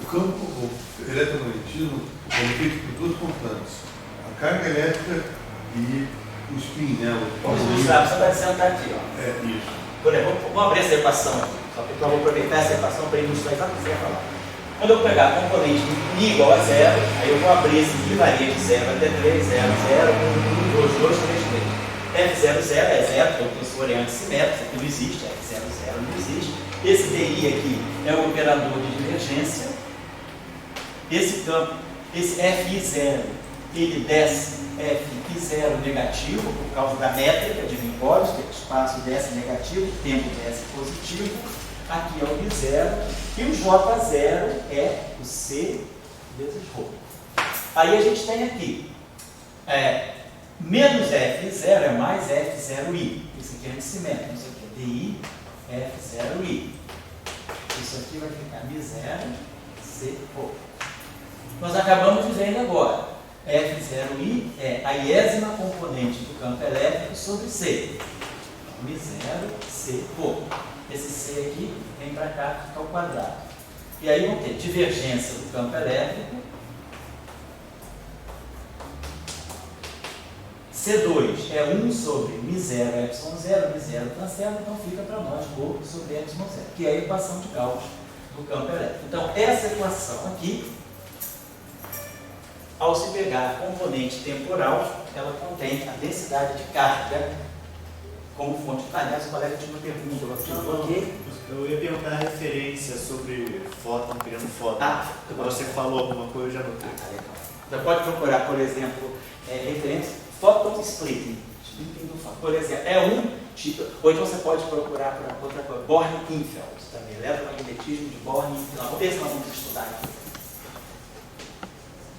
o campo eletromagnetismo é feito por duas constantes. A carga elétrica e o spin, né? Vamos ilustrar, você vai sentar aqui, ó. É isso. Por exemplo, vamos abrir essa equação aqui, só que eu vou aproveitar essa equação para ilustrar exatamente o que você vai falar. Quando eu pegar a componente I igual a zero, aí eu vou abrir esse I varia de 0 até 3, 0, 0, 1, 2, 2, 3, 3. F00 é zero, porque eu sou oriente simétrico, isso aqui não existe, F00 não existe. Esse DI aqui é o operador de divergência. Esse campo, esse FI0, ele desce F0 negativo por causa da métrica de Minkowski, que o espaço desce negativo, o tempo desce positivo. Aqui é o I0 e o J0 é o C vezes ρ. Aí a gente tem aqui Menos F0 é mais F0i. Isso aqui é vencimento. Então, isso aqui é DI F0i. Isso aqui vai ficar Mi0, CO. Nós acabamos de ver ainda agora. F0i é a iésima componente do campo elétrico sobre C. Mi0, CO. Esse C aqui vem para cá, fica ao quadrado. E aí vamos ter divergência do campo elétrico. C2 é 1 sobre Mi0 Y0, Mi0 cancela, então fica para nós ρ sobre Y0, que é a equação de Gauss do campo elétrico. Então, essa equação aqui, ao se pegar a componente temporal, ela contém a densidade de carga como fonte. Aliás, o colega tinha uma pergunta, eu ia perguntar a referência sobre fóton, criando fóton. Você falou alguma coisa, eu já notei. Você pode procurar, por exemplo, referência photon splitting. Por exemplo, é um tipo, ou então você pode procurar por outra coisa, Born-Infeld também, eletromagnetismo de Born-Infeld. Esse nós vamos estudar aqui.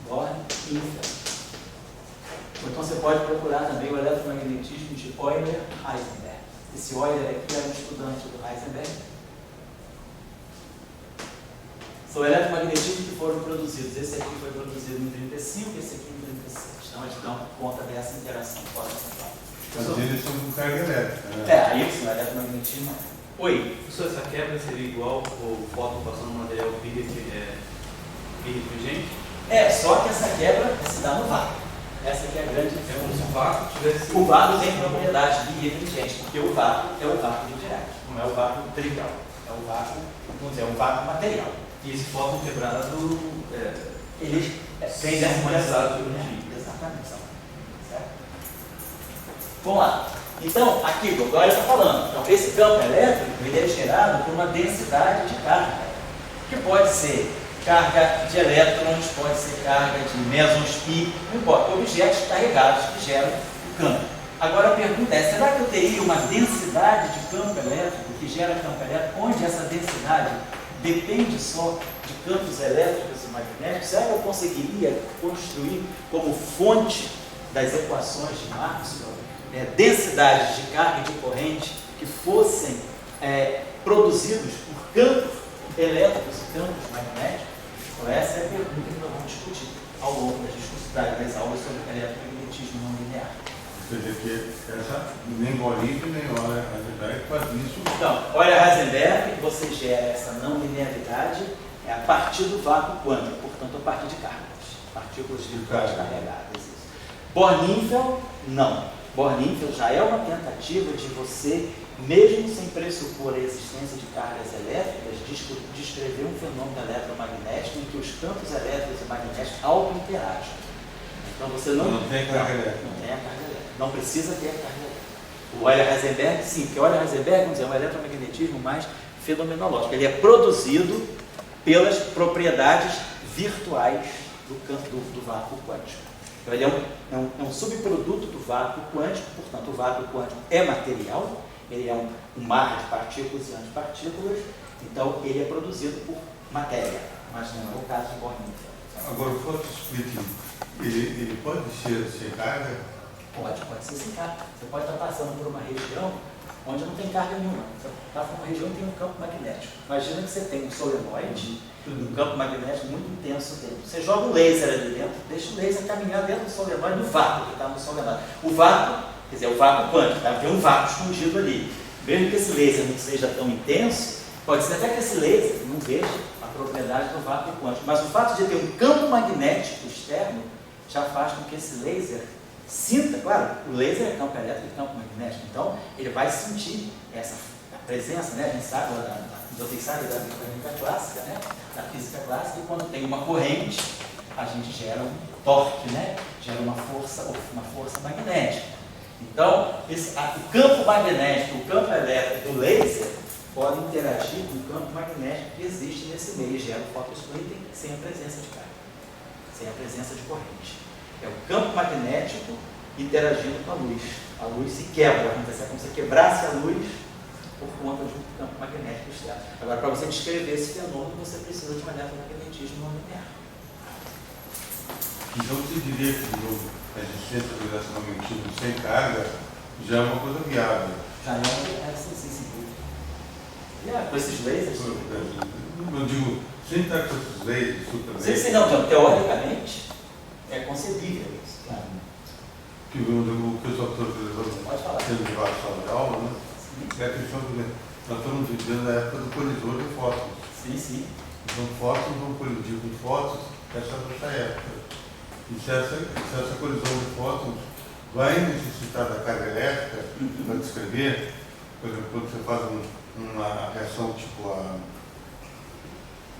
Born-Infeld. Ou então você pode procurar também o eletromagnetismo de Euler-Heisenberg. Esse Euler aqui era um estudante do Heisenberg. São eletromagnetismos que foram produzidos. Esse aqui foi produzido em 35, esse aqui em 36. Então eles dão conta dessa interação fora central. Mas eles são com carga elétrica, né? Aí sim, o eletromagnetismo. Oi. Professor, essa quebra seria igual o fóton passando no material birrefringente? Só que essa quebra se dá no vácuo. Essa aqui é a grande diferença. É como se o vácuo tivesse... O vácuo tem propriedade birrefringente, porque o vácuo é o vácuo de Dirac, não é o vácuo trivial. É o vácuo, vamos dizer, um vácuo material. E esse fóton quebrado, ele tem desmonizado pelo dia. Exatamente. Certo? Vamos lá. Então, aqui, agora está falando. Então, esse campo elétrico ele é gerado por uma densidade de carga, que pode ser carga de elétrons, pode ser carga de mesons pi, não importa, objetos carregados que geram o campo. Agora a pergunta é, será que eu teria uma densidade de campo elétrico que gera campo elétrico, onde essa densidade depende só de campos elétricos e magnéticos? Será que eu conseguiria construir como fonte das equações de Maxwell densidades de carga e de corrente que fossem produzidos por campos elétricos e campos magnéticos? Então essa é a pergunta que nós vamos discutir ao longo das aulas sobre eletromagnetismo não linear. Ou seja, que nem Born-Infeld, nem Euler-Heisenberg faz isso. Então, Euler-Heisenberg, você gera essa não linearidade a partir do vácuo quântico, portanto, a partir de cargas, partículas virtuais carregadas. Born-Infeld, não. Born-Infeld já é uma tentativa de você, mesmo sem pressupor a existência de cargas elétricas, descrever um fenômeno eletromagnético em que os campos elétricos e magnéticos auto-interagem. Então você não tem carga elétrica. Não tem a carga elétrica. Não precisa ter a carga elétrica. O Euler-Heisenberg, sim, porque o Euler-Heisenberg, vamos dizer, é um eletromagnetismo mais fenomenológico. Ele é produzido pelas propriedades virtuais do campo do vácuo quântico. Então, ele é um subproduto do vácuo quântico, portanto, o vácuo quântico é material, ele é um mar de partículas e antipartículas, então ele é produzido por matéria, mas não é o caso de Born-Infeld. Agora, o photon splitting, ele pode ser sem carga? Pode ser sem carga. Você pode estar passando por uma região onde não tem carga nenhuma. Você está por uma região que tem um campo magnético. Imagina que você tem um solenoide, um campo magnético muito intenso dentro. Você joga um laser ali dentro, deixa o laser caminhar dentro do solenoide, no vácuo que está no solenoide. O vácuo, quer dizer, o vácuo quântico, tá? Tem um vácuo escondido ali. Mesmo que esse laser não seja tão intenso, pode ser até que esse laser não veja a propriedade do vácuo quântico. Mas o fato de ter um campo magnético externo já faz com que esse laser sinta, claro, o laser é campo elétrico e campo magnético, então ele vai sentir essa presença, né? A gente sabe, vocês sabem da mecânica clássica, né? Da física clássica, e quando tem uma corrente, a gente gera um torque, né? Gera uma força magnética. Então, o campo magnético, o campo elétrico do laser podem interagir com o campo magnético que existe nesse meio, gera o photon splitting sem a presença de carga, sem a presença de corrente. É o campo magnético interagindo com a luz. A luz se quebra, é como se quebrasse a luz por conta de um campo magnético externo. Agora, para você descrever esse fenômeno, você precisa de um eletromagnetismo não linear. Então, você diria que a existência do relacionamento sem carga já é uma coisa viável. Já é sim. Com esses lasers? Eu digo, sem estar com esses lasers, super lasers. Sim, não, então, teoricamente é concebível isso, claro. Que o pessoal está tendo de sala de aula, né? É a questão que nós estamos vivendo na época do colisor de fótons. Sim. Então, fótons vão colidir com fótons nessa época. E se essa colisão de fótons vai necessitar da carga elétrica para descrever, por exemplo, quando você faz uma reação tipo a...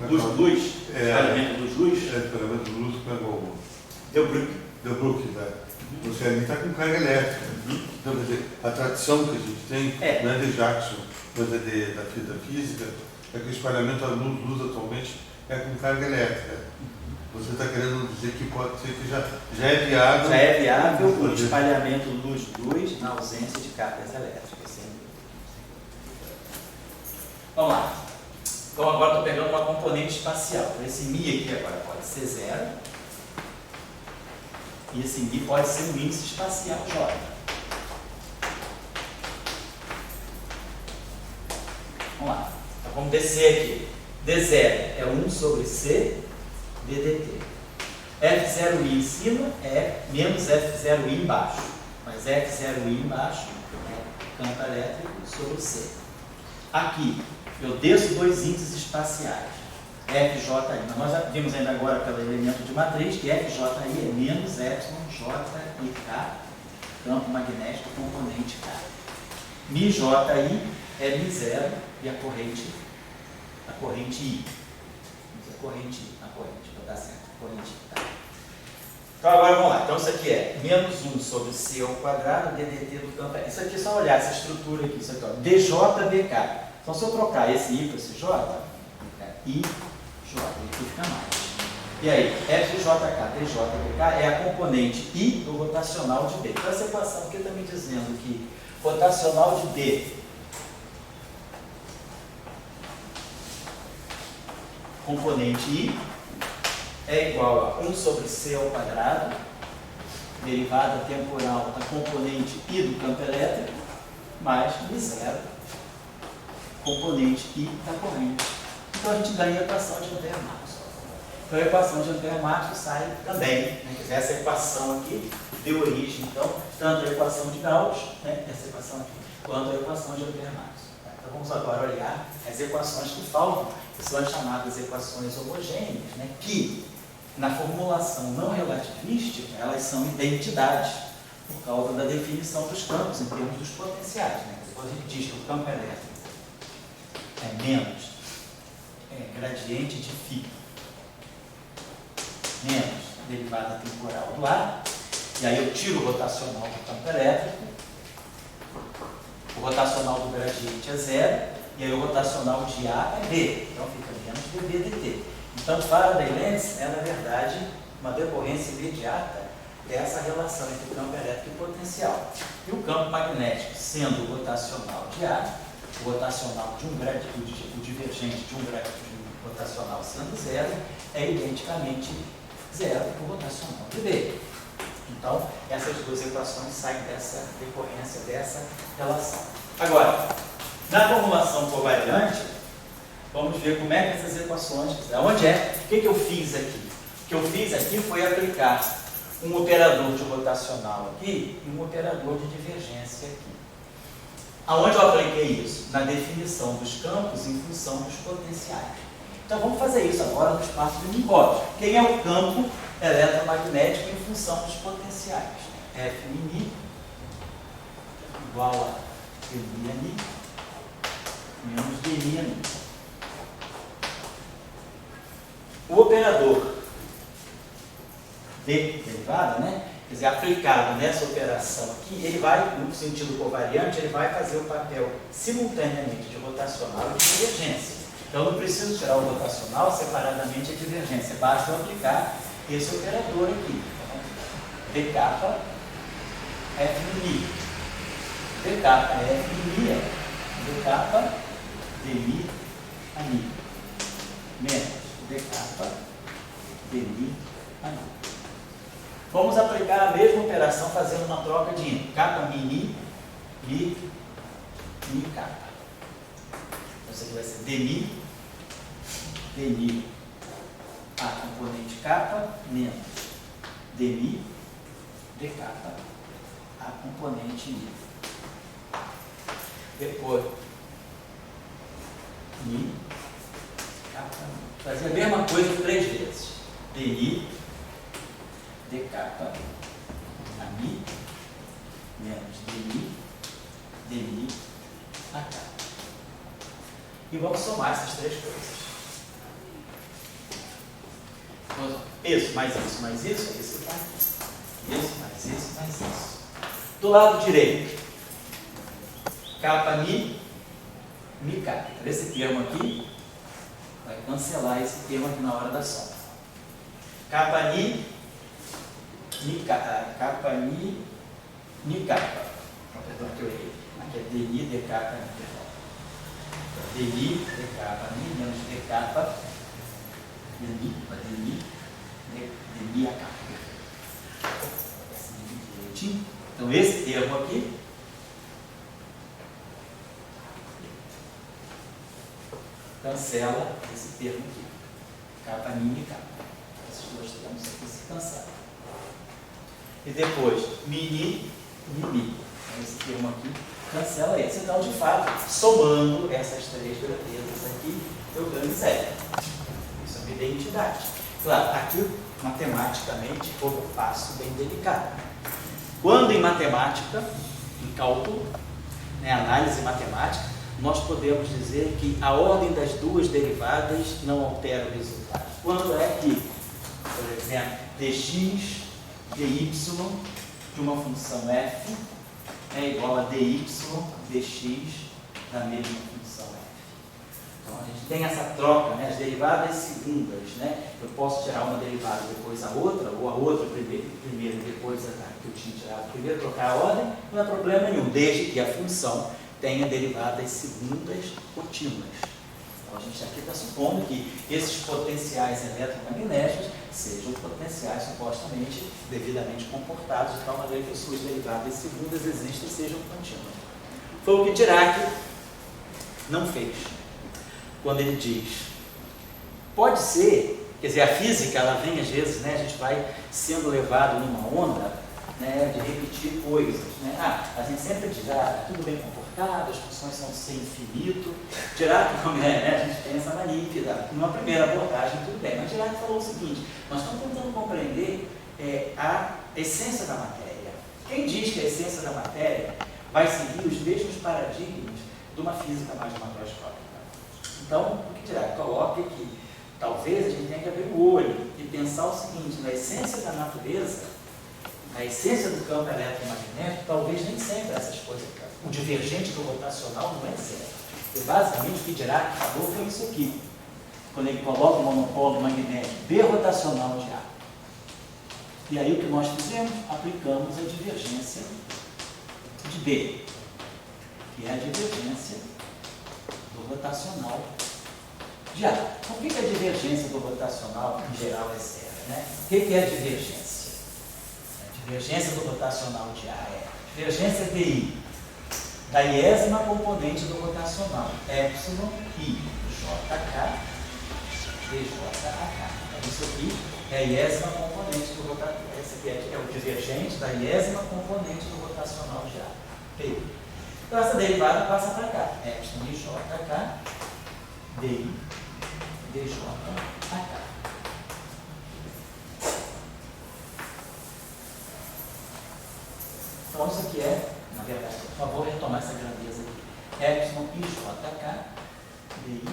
Luz? Espalhamento dos luz? Espalhamento de luz pega o... Deu Brook, né? Você ali está com carga elétrica. Então, quer dizer, a tradição que a gente tem, não é de Jackson, mas é da física, é que o espalhamento da luz atualmente é com carga elétrica. Você está querendo dizer que pode ser que já é viável. Já é viável o espalhamento luz-luz na ausência de cargas elétricas. Sim. Vamos lá. Então agora estou pegando uma componente espacial. Então, esse Mi aqui agora pode ser 0. E esse Mi pode ser um índice espacial J. Vamos lá. Então vamos descer aqui. D0 é 1 sobre C ddt. F0i em cima é menos F0i embaixo. Mas F0i embaixo é campo elétrico sobre C. Aqui, eu desço dois índices espaciais. FJI. Nós já vimos ainda agora pelo elemento de matriz que FJI é menos EPSILON-JIK, campo magnético componente K. MiJI é Mi0 e a corrente I. A corrente I, para dar certo, a corrente I. Tá. Então agora vamos lá. Então isso aqui é menos 1 sobre C ao quadrado, ddt do campo. Isso aqui é só olhar essa estrutura aqui, isso aqui, ó, dJBK. Então se eu trocar esse I para esse J, I, J, aqui fica mais. E aí, FJK, DJBK é a componente I do rotacional de B. Então essa equação aqui está me dizendo que rotacional de B componente I é igual a 1 sobre C ao quadrado, derivada temporal da componente I do campo elétrico, mais Mi0, componente I da corrente. Então a gente ganha a equação de Ampère-Marx. Então a equação de Ampère-Marx sai também. Né? Quer dizer, essa equação aqui deu origem, então, tanto a equação de Gauss, né, essa equação aqui, quanto a equação de Ampère-Marx. Então vamos agora olhar as equações que faltam, que são as chamadas equações homogêneas, né, que na formulação não relativística elas são identidades, por causa da definição dos campos em termos dos potenciais. Né? Quando a gente diz que o campo elétrico é menos gradiente de φ menos derivada temporal do A, e aí eu tiro o rotacional do campo elétrico, o rotacional do gradiente é 0, e aí o rotacional de A é B, então fica menos dB dt. Então, Faraday-Lenz é, na verdade, uma decorrência imediata dessa relação entre o campo elétrico e potencial. E o campo magnético, sendo o rotacional de A, o rotacional de um gradiente, o divergente de um rotacional sendo 0, é identicamente 0 para o rotacional de B. Então, essas duas equações saem dessa decorrência, dessa relação. Agora, na formulação covariante, vamos ver como é que essas equações... Onde é? O que eu fiz aqui? O que eu fiz aqui foi aplicar um operador de rotacional aqui e um operador de divergência aqui. Aonde eu apliquei isso? Na definição dos campos em função dos potenciais. Então vamos fazer isso agora no espaço de Minkowski. Quem é o campo eletromagnético em função dos potenciais? F min igual a D min menos D min. O operador D derivada, né? Quer dizer, aplicado nessa operação aqui, ele vai, no sentido covariante, ele vai fazer o papel simultaneamente de rotacional e de divergência. Então, eu não preciso tirar o rotacional separadamente a divergência, basta eu aplicar esse operador aqui. dk F mi. dk F mi é dk dmi a mi menos dk dmi a mi. Vamos aplicar a mesma operação fazendo uma troca de capa mini, mi capa. Então, isso aqui vai ser dmi, a componente capa, menos dmi, d capa, a componente mi. Depois, mi, capa, fazer a mesma coisa 3 vezes. dmi, d capa, a mi, menos dmi, a capa. E vamos somar essas 3 coisas. Isso, mais isso, mais isso, isso vai isso, mais isso, mais isso. Do lado direito, capa mi capa. Esse termo aqui vai cancelar esse termo aqui na hora da soma. Capa mi capa. Capa mi capa. Perdão que eu errei. Aqui é dmi, d capa, dmi, d capa, mi menos d capa, dmi a capa. Então, esse termo aqui cancela esse termo aqui. Capa mi e capa. Esses 2 termos aqui se cancelam. E depois, mi. Esse termo aqui cancela esse. Então, de fato, somando essas 3 grandezas aqui, eu ganho 0. Isso é uma identidade. Claro, aqui, matematicamente, foi um passo bem delicado. Quando em matemática, em cálculo, análise matemática, nós podemos dizer que a ordem das 2 derivadas não altera o resultado. Quando é que, por exemplo, dx, dy de uma função f é igual a dy dx da mesma função f. Então, a gente tem essa troca, as derivadas segundas. Eu posso tirar uma derivada e depois a outra, ou a outra primeiro e depois a que eu tinha tirado primeiro, trocar a ordem, não é problema nenhum, desde que a função tenha derivadas segundas contínuas. Então, a gente aqui está supondo que esses potenciais eletromagnéticos sejam potenciais supostamente devidamente comportados, de tal maneira que as suas derivadas segundas existem e sejam contínuas. Foi o que Dirac não fez. Quando ele diz, pode ser, quer dizer, a física, ela vem às vezes, a gente vai sendo levado numa onda, de repetir coisas. A gente sempre diz, tudo bem comportado, as funções são sem infinito. Dirac, a gente tem essa mania, numa primeira abordagem, tudo bem, mas Dirac falou o seguinte, nós estamos tentando compreender a essência da matéria. Quem diz que a essência da matéria vai seguir os mesmos paradigmas de uma física mais macroscópica? Então, o que Dirac coloca é que talvez a gente tenha que abrir o olho e pensar o seguinte, na essência da natureza, a essência do campo eletromagnético, talvez nem sempre essas coisas. O divergente do rotacional não é zero. E basicamente o que Dirac falou foi isso aqui. Quando ele coloca o monopolo magnético B rotacional de A. E aí o que nós fizemos? Aplicamos a divergência de B, que é a divergência do rotacional de A. Por que a divergência do rotacional em geral é zero? O que é a divergência? Divergência do rotacional de A é divergência DI da iésima componente do rotacional, epsilon I JK dJK. Então, isso aqui é a iésima componente do rotacional. Esse aqui é o divergente da iésima componente do rotacional de A. P. Então, essa derivada passa para cá. Epsilon I JK DI dJK. Então, isso aqui na verdade, por favor, retomar essa grandeza aqui. Epsilon IJK, DI,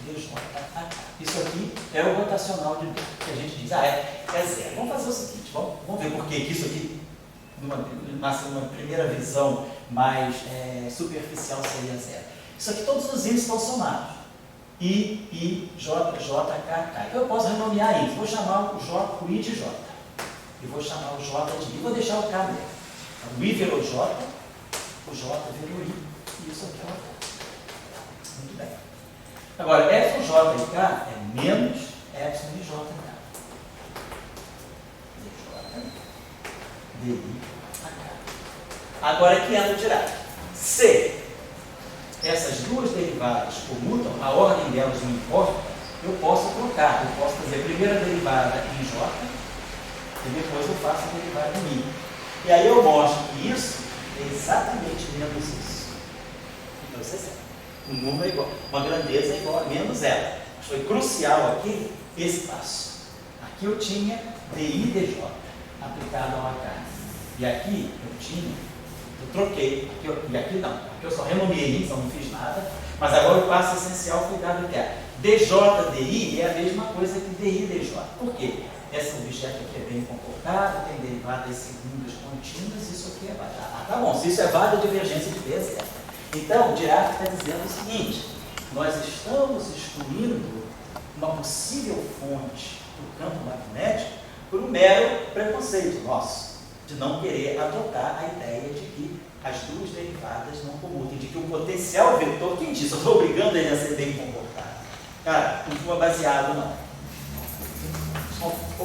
DJK. Isso aqui é o rotacional de B, que a gente diz, é zero. Vamos fazer o seguinte, vamos ver por que isso aqui, numa primeira visão mais superficial, seria zero. Isso aqui, todos os índices estão somados. I, J, K, K. Então, eu posso renomear isso. Vou chamar o I de J. E vou chamar o J de I. Vou deixar o K mesmo. O I virou J, o J virou I, e isso aqui é uma K. Muito bem. Agora, Epsilon J de K é menos Epsilon de J de K. DI AK. Agora aqui entra o Dirac. Se essas duas derivadas comutam, a ordem delas não importa, eu posso trocar. Eu posso fazer a primeira derivada em J e depois eu faço a derivada em I. E aí eu mostro que isso é exatamente menos isso. Então isso é zero. Um número é igual, uma grandeza é igual a menos zero. Foi crucial aqui esse passo. Aqui eu tinha DI DJ aplicado ao AK. E aqui eu troquei, e aqui não. Aqui eu só renomeei, então não fiz nada. Mas agora o passo essencial foi dado que é DJ DI é a mesma coisa que DI DJ. Por quê? Esse objeto aqui é bem comportado, tem derivadas segundas contínuas, isso aqui é válido. Ah, tá bom, se isso é válido, a divergência de B é zero. Então, o Dirac está dizendo o seguinte: nós estamos excluindo uma possível fonte do campo magnético por um mero preconceito nosso, de não querer adotar a ideia de que as duas derivadas não comutem, de que o potencial vetor, quem disse? Eu estou obrigando ele a ser bem comportado. Cara, não foi baseado, não.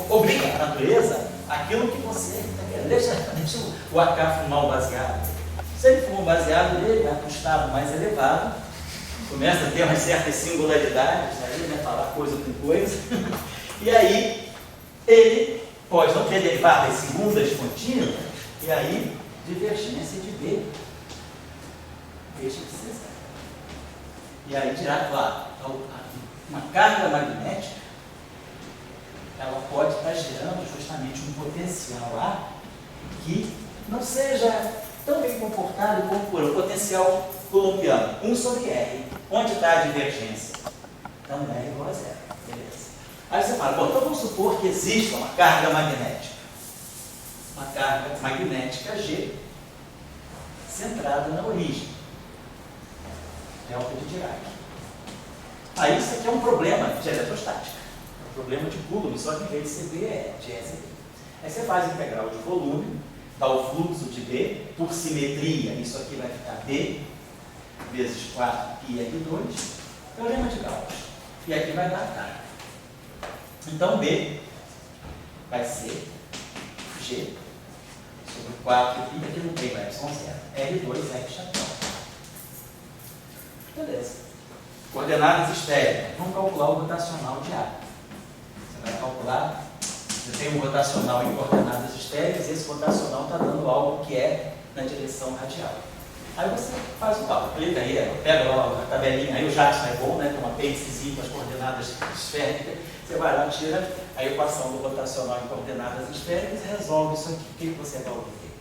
Obriga a natureza aquilo que você está querendo. Deixa o AK fumar o baseado. Se ele fumar o baseado, ele vai para um estado mais elevado, começa a ter umas certas singularidades, aí, né, falar coisa com coisa, e aí ele pode não ter derivadas segundas contínuas, e aí divergência de B deixa de ser zero. E aí dirá, claro, uma carga magnética ela pode estar gerando justamente um potencial A que não seja tão bem comportado como por um potencial colombiano, 1 sobre R. Onde está a divergência? Então R igual a zero. Beleza. Aí você fala, bom, então vamos supor que exista uma carga magnética. Uma carga magnética G centrada na origem. Delta de Dirac. Aí isso aqui é um problema de eletrostática. É um problema de Coulomb, só que em vez de ser B é de S. Aí você faz a integral de volume, dá o fluxo de B, por simetria, isso aqui vai ficar B vezes 4πr2, teorema de Gauss. E aqui vai dar a carga. Então B vai ser G sobre 4π, aqui não tem Y zero, R2 é chatão. Beleza. Coordenadas estéreicas. Vamos calcular o rotacional de A. Você vai calcular, você tem um rotacional em coordenadas estéricas, esse rotacional está dando algo que é na direção radial. Aí você faz o cálculo, clica aí, pega lá a tabelinha, aí o Jackson é bom, né? Tem uma apêndicezinho com as coordenadas esféricas, você vai lá, tira a equação do rotacional em coordenadas esféricas e resolve isso aqui. O que você vai obter?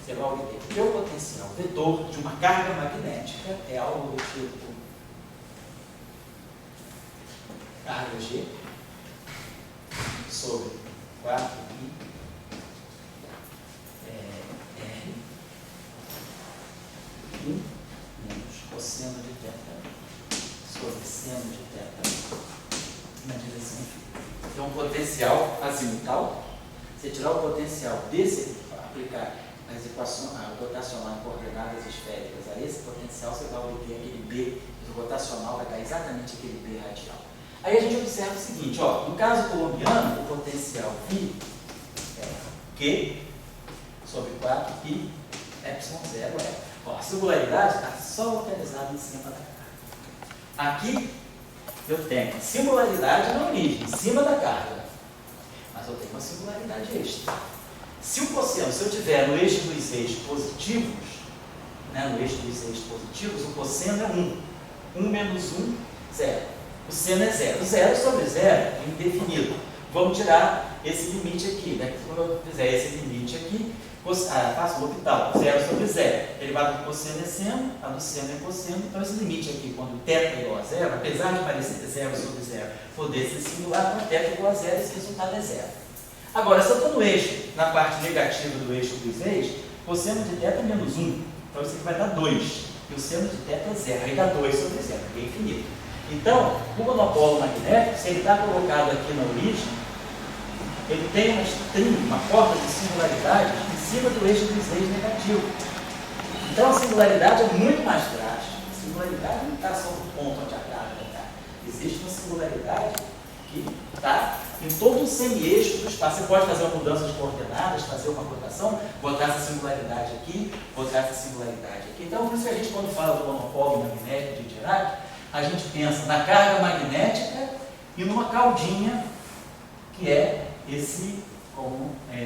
Você vai obter que o potencial vetor de uma carga magnética é algo do tipo carga G sobre 4π R 1 menos cosseno de θ sobre seno de θ na direção infinita. Então, um potencial azimutal, você tirar o potencial desse, aplicar as equações, o rotacional em coordenadas esféricas a esse potencial, você vai obter aquele B, o rotacional vai dar exatamente aquele B radial. Aí a gente observa o seguinte, ó, no caso colombiano, o potencial φ é Q sobre 4π ε0 é. Ó, a singularidade está só localizada em cima da carga. Aqui eu tenho singularidade na origem, em cima da carga. Mas eu tenho uma singularidade extra. Se o cosseno, se eu tiver no eixo dos eixos positivos, né, no eixo dos eixos positivos, o cosseno é 1. 1 menos 1, 0. O seno é 0. 0 sobre 0 é indefinido. Vamos tirar esse limite aqui, né? Quando eu fizer esse limite aqui, faço o orbital, 0 sobre 0. Derivada do cosseno é seno, a do seno é cosseno. Então esse limite aqui, quando θ é igual a 0, apesar de parecer 0 sobre 0, poder ser singular, quando θ é igual a 0, esse resultado é 0. Agora, se eu estou no eixo, na parte negativa do eixo dos eixos, cosseno de θ é menos 1. Então isso aqui vai dar 2. E o seno de θ é 0. Aí dá 2 sobre 0, que é infinito. Então, o monopolo magnético, se ele está colocado aqui na origem, ele tem uma string, uma porta de singularidade em cima do eixo dos eixos negativo. Então a singularidade é muito mais drástica. A singularidade não está só no ponto onde a carga está. Existe uma singularidade aqui, tá? Em todo o semi-eixo do espaço. Você pode fazer uma mudança de coordenadas, fazer uma rotação, botar essa singularidade aqui, botar essa singularidade aqui. Então, por isso que a gente, quando fala do monopólio magnético de Dirac, a gente pensa na carga magnética e numa caudinha, que é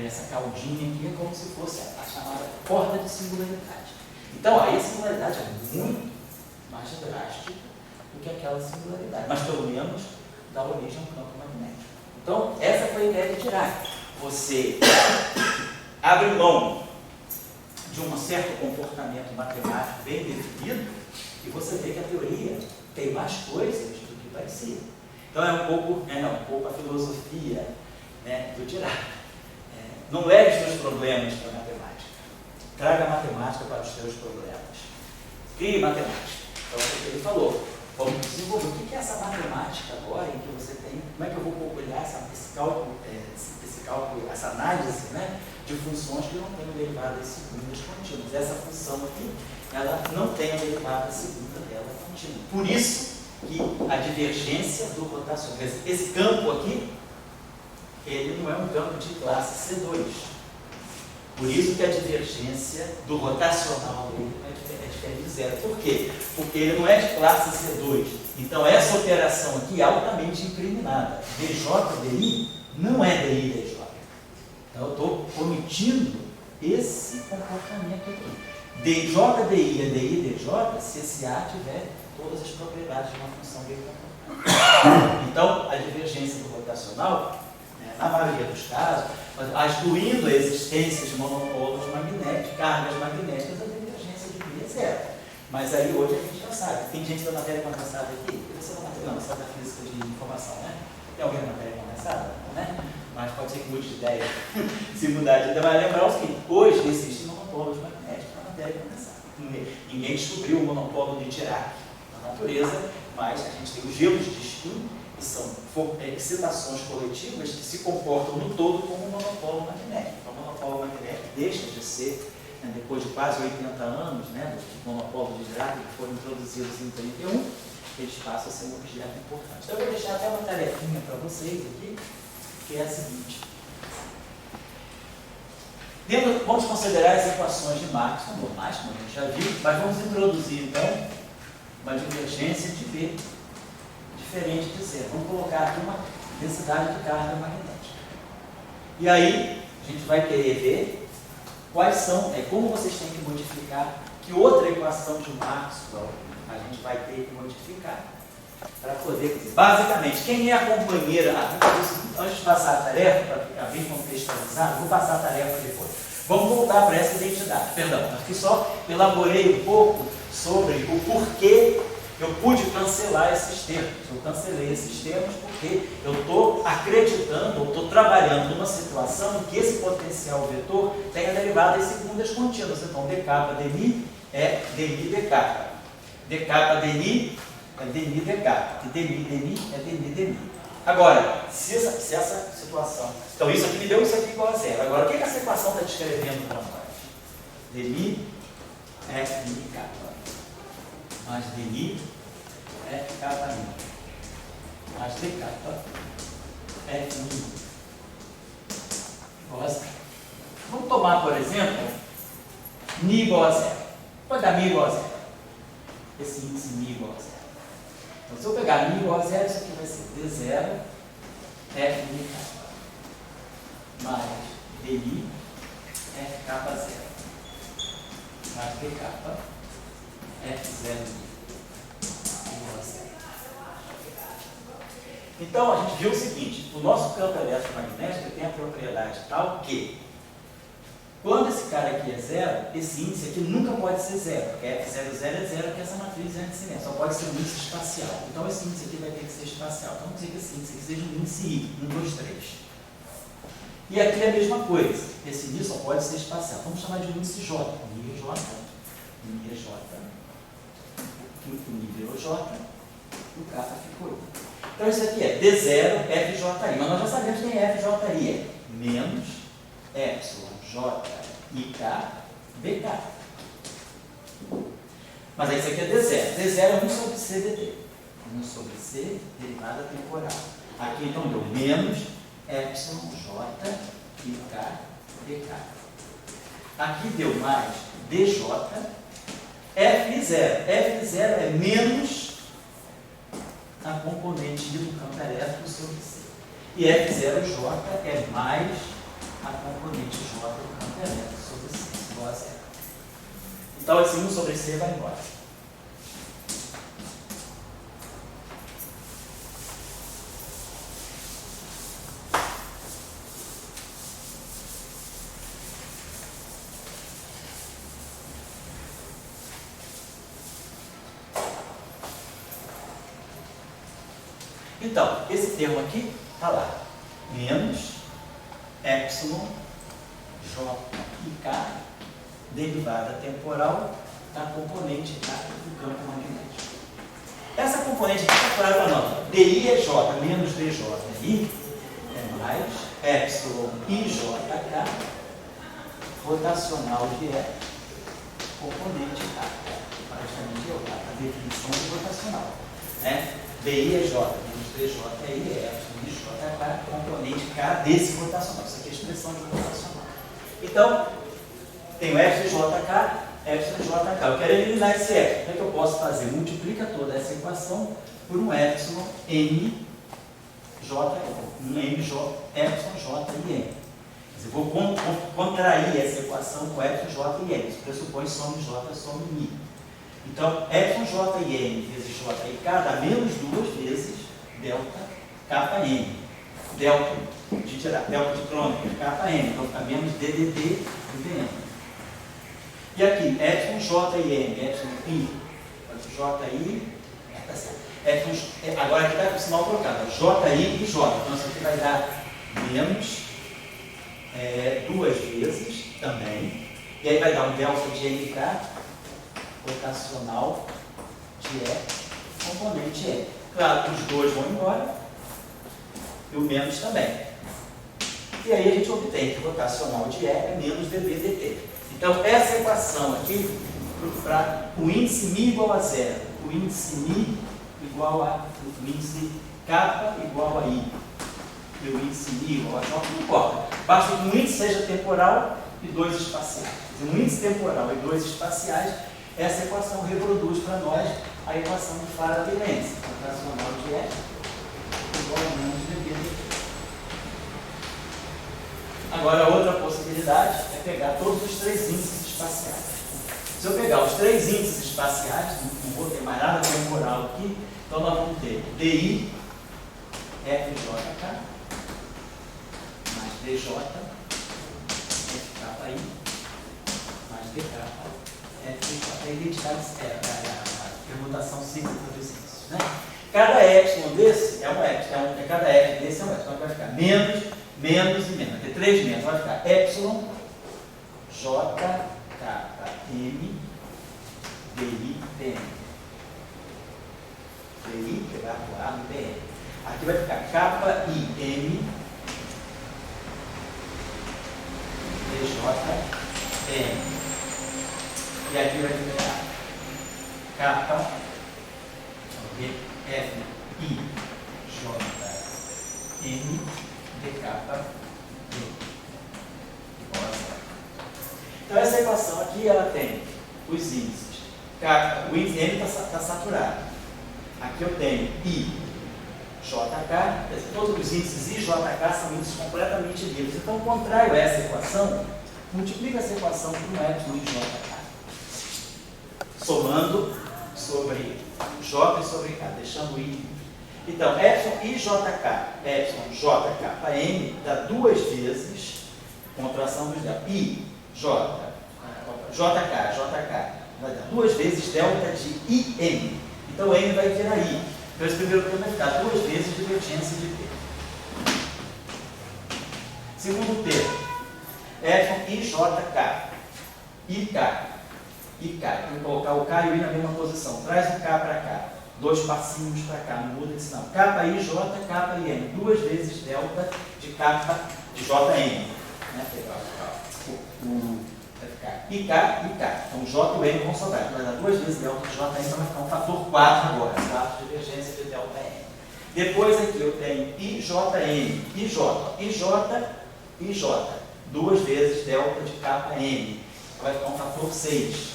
essa caudinha aqui, é como se fosse a chamada corda de singularidade. Então, aí a singularidade é muito mais drástica do que aquela singularidade, mas pelo menos dá origem a um campo magnético. Então, essa foi a ideia de Dirac. Você abre mão de um certo comportamento matemático bem definido e você vê que a teoria tem mais coisas do que parecia. Então, é um pouco a filosofia, né, do Dirac. Não leve os seus problemas para a matemática. Traga a matemática para os seus problemas. Crie matemática. Então, o que ele falou. Vamos desenvolver. O que é essa matemática agora em que você tem? Como é que eu vou olhar esse cálculo, essa análise, né, de funções que não têm derivadas segundas contínuas? Essa função aqui, ela não tem a derivada segunda dela contínua. Por isso que a divergência do rotacional, esse campo aqui, ele não é um campo de classe C2. Por isso que a divergência do rotacional dele é diferente de zero. Por quê? Porque ele não é de classe C2. Então, essa operação aqui é altamente incriminada. DJ, DI, não é DI, DJ. Então, eu estou omitindo esse comportamento aqui. DJ, DI é DI, DJ, se esse A tiver todas as propriedades de uma função bem comportada. Então, a divergência do rotacional, na maioria dos casos, excluindo a existência de monopolos magnéticos, cargas magnéticas, a divergência de π é zero. Mas aí hoje a gente já sabe. Tem gente da matéria condensada aqui? Você não sabe da física de informação, né? Tem alguém da matéria condensada? Né? Mas pode ser que mude de ideia. Se mudar de ideia, vai lembrar o seguinte: hoje existem monopolos magnéticos na matéria condensada. Ninguém descobriu o monopolo de Dirac na natureza, mas a gente tem os gelos de spin, que são excitações coletivas que se comportam no todo como um monopolo magnético. Então, o monopolo magnético deixa de ser, né, depois de quase 80 anos, né, do monopolo de Dirac, que foram introduzidos em 31, eles passam a ser um objeto importante. Então, eu vou deixar até uma tarefinha para vocês aqui, que é a seguinte. Vamos considerar as equações de Maxwell normais, como a gente já viu, mas vamos introduzir, então, uma divergência de B diferente de zero. Vamos colocar aqui uma densidade de carga magnética. E aí, a gente vai querer ver quais são, como vocês têm que modificar, que outra equação de Maxwell a gente vai ter que modificar para poder dizer. Basicamente, quem é a companheira, antes de passar a tarefa, para ficar bem contextualizado, vou passar a tarefa depois. Vamos voltar para essa identidade. Perdão, aqui só elaborei um pouco sobre o porquê eu pude cancelar esses termos. Eu cancelei esses termos porque eu estou acreditando, ou estou trabalhando numa situação em que esse potencial vetor tenha derivadas segundas contínuas. Então, dk dmi é dmi dk. dk dmi é dmi dk. E dmi dmi é dmi dmi. Agora, se essa situação... Então, isso aqui me deu isso aqui igual a zero. Agora, o que essa equação está descrevendo para nós? Dmi é dmi k. Mais dmi é kappa min. Mais dk é min. Igual a zero. Vamos tomar, por exemplo, mi igual a zero. Vou pegar mi igual a zero. Esse índice mi igual a zero. Então, se eu pegar mi igual a zero, isso aqui vai ser d0 é mi kappa. Mais dmi é kappa zero. Mais dk é 0. Então, a gente viu o seguinte: o nosso campo eletromagnético tem a propriedade tal que, quando esse cara aqui é zero, esse índice aqui nunca pode ser zero, porque F00 é zero, porque essa matriz é anticinética, só pode ser um índice espacial. Então, esse índice aqui vai ter que ser espacial. Então, vamos dizer que esse índice aqui seja um índice I, 1, 2, 3. E aqui é a mesma coisa, esse índice só pode ser espacial. Vamos chamar de índice J, nível J, nível J. O nível J, o kappa ficou. Então, isso aqui é D0 FJI. Mas nós já sabemos que é FJI. É menos Epsilon JIK BK. Mas aí isso aqui é D0. D0 é 1 sobre C dt. 1 sobre C derivada temporal. Aqui então deu menos epsilon j i k dk. Aqui deu mais dj F0. F0 é menos a componente I do campo elétrico sobre C. E F0J é mais a componente J do campo elétrico sobre C, igual a zero. Então, esse 1 sobre C vai embora. Então, esse termo aqui está lá. Menos epsilon j e k, derivada temporal da componente K do campo magnético. Essa componente aqui está clara para nós. DI é J menos DJ I é mais epsilon IJK rotacional de E, componente K. Praticamente a definição de rotacional. Né? DI é J menos DJ I é epsilon IJK, componente K desse rotacional. Isso aqui é a expressão de rotacional. Então, tenho FJK, FJK. Eu quero eliminar esse F. Como é que eu posso fazer? Multiplica toda essa equação por um epsilon M J, um M J, epsilon J e M. Quer dizer, vou contrair essa equação com epsilon J e M. Isso pressupõe some J sobre Mi. Então, epsilon J e M vezes J e K dá menos 2 vezes delta kappa M. Delta de crônica, kappa M. Então, fica menos DDD do VM. E aqui, epsilon J e M, epsilon I, J I, tá certo. Agora aqui está com o sinal trocado, J I e J. Então, isso aqui vai dar menos 2 vezes também. E aí vai dar um delta de MK rotacional de E, componente E. Claro que os dois vão embora e o menos também. E aí a gente obtém que rotacional de E é menos dB dt. Então, essa equação aqui, para o índice μ igual a zero, o índice μ igual a, o índice kappa igual a I, e o índice μ igual a J, não importa. Basta que um índice seja temporal e 2 espaciais. Um índice temporal e 2 espaciais, essa equação reproduz para nós a equação de Faraday-Lenz. Rotacional de E igual a menos dB dt. Agora, outra possibilidade é pegar todos os 3 índices espaciais. Se eu pegar os 3 índices espaciais, não vou ter mais nada temporal aqui, então nós vamos ter DI, FJK, mais DJ, FKI, mais DK, FJ. A identidade é a permutação cíclica dos índices. Né? Cada epsilon desse é um epsilon, cada F desse é um epsilon, então vai ficar menos e menos. Vai ter 3 menos, vai ficar epsilon J, K, M, DI, PM. DI, que vai atuar no PM. Aqui vai ficar kappa, I, M, DJ, M. E aqui vai ficar kappa, F, I, J, M, DK, D. Então, essa equação aqui, ela tem os índices. O índice M está saturado. Aqui eu tenho I, JK, todos os índices I e JK são índices completamente livres. Então, contraio essa equação, multiplica essa equação por um epsilon de JK. Somando sobre J e sobre K, deixando I livre. Então, epsilon IJK, epsilon JKM, dá 2 vezes contração dos delta. I, J, JK, vai dar 2 vezes delta de IM. Então, M vai virar I. Então, esse primeiro termo vai ficar 2 vezes divergência de T. Segundo termo, epsilon IJK, IK. Vou colocar o K e o I na mesma posição. Traz o K para cá. 2 passinhos para cá, não muda isso não. Kappa I, J, Kappa I, M. 2 vezes delta de Kappa de JM. Né? Vai ficar IK, IK. Então J e o M vão sobrar. Vai dar 2 vezes delta de JM, então vai ficar um fator 4 agora. 4 divergência de delta M. Depois aqui eu tenho IJM, IJ, 2 vezes delta de KM, vai ficar um fator 6.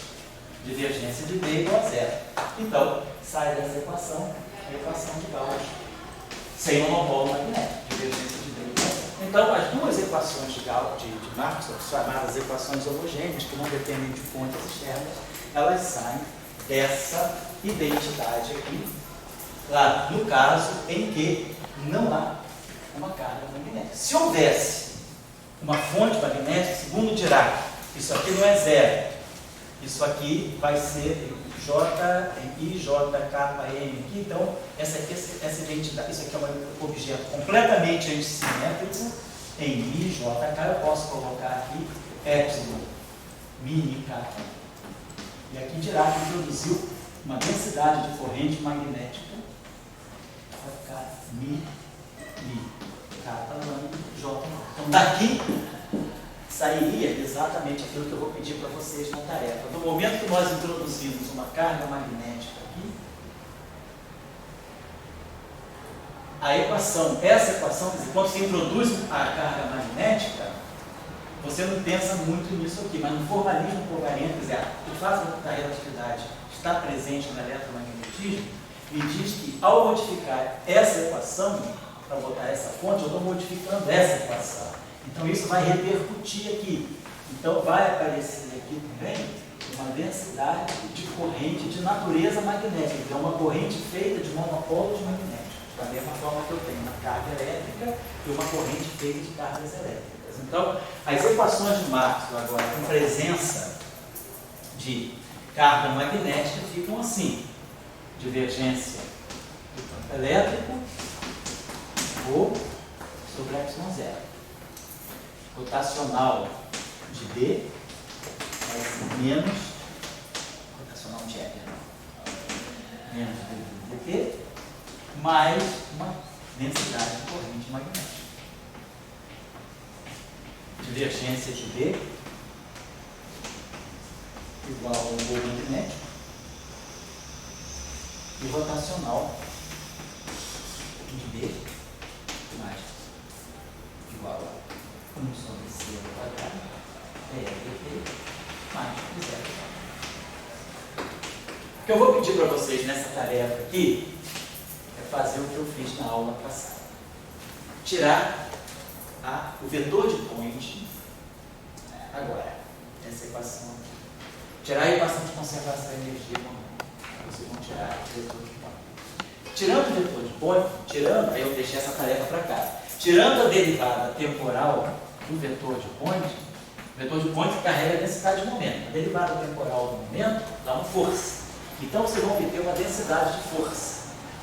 Divergência de B igual a 0. Então, sai dessa equação a equação de Gauss, sem monopólio magnético, divergência de B igual a 0. Então, as duas equações de Gauss, de Maxwell, chamadas equações homogêneas, que não dependem de fontes externas, elas saem dessa identidade aqui, lá no caso em que não há uma carga magnética. Se houvesse uma fonte magnética, segundo Dirac, isso aqui não é zero, isso aqui vai ser IJKM aqui, então essa identidade, isso aqui é um objeto completamente antissimétrico, em IJK eu posso colocar aqui epsilon mini K. E aqui Dirac introduziu uma densidade de corrente magnética, vai ficar mi, K J. Então daqui sairia exatamente aquilo que eu vou pedir para vocês na tarefa. No momento que nós introduzimos uma carga magnética aqui, a equação, essa equação, quer dizer, quando você introduz a carga magnética, você não pensa muito nisso aqui, mas no formalismo covariante, quer dizer, o fato da relatividade estar presente no eletromagnetismo, me diz que ao modificar essa equação, para botar essa fonte, eu estou modificando essa equação. Então isso vai repercutir aqui. Então vai aparecer aqui também uma densidade de corrente de natureza magnética, que é uma corrente feita de monopolos magnéticos, da mesma forma que eu tenho uma carga elétrica e uma corrente feita de cargas elétricas. Então, as equações de Maxwell agora com presença de carga magnética ficam assim: divergência do campo elétrico ou sobre ε0. Rotacional de B menos rotacional de E, menos dt, mais uma densidade de corrente magnética. Divergência de B igual ao gol magnético e rotacional de B mais igual a 1 sobre C ao quadrado, dt, mais 0. O que eu vou pedir para vocês nessa tarefa aqui é fazer o que eu fiz na aula passada. Tirar o vetor de point, agora, essa equação aqui. Tirar a equação de conservação de energia, vocês vão tirar o vetor de point. Tirando o vetor de point, aí eu deixei essa tarefa para cá. Tirando a derivada temporal do vetor de point carrega a densidade de momento. A derivada temporal do momento dá uma força. Então vocês vão obter uma densidade de força.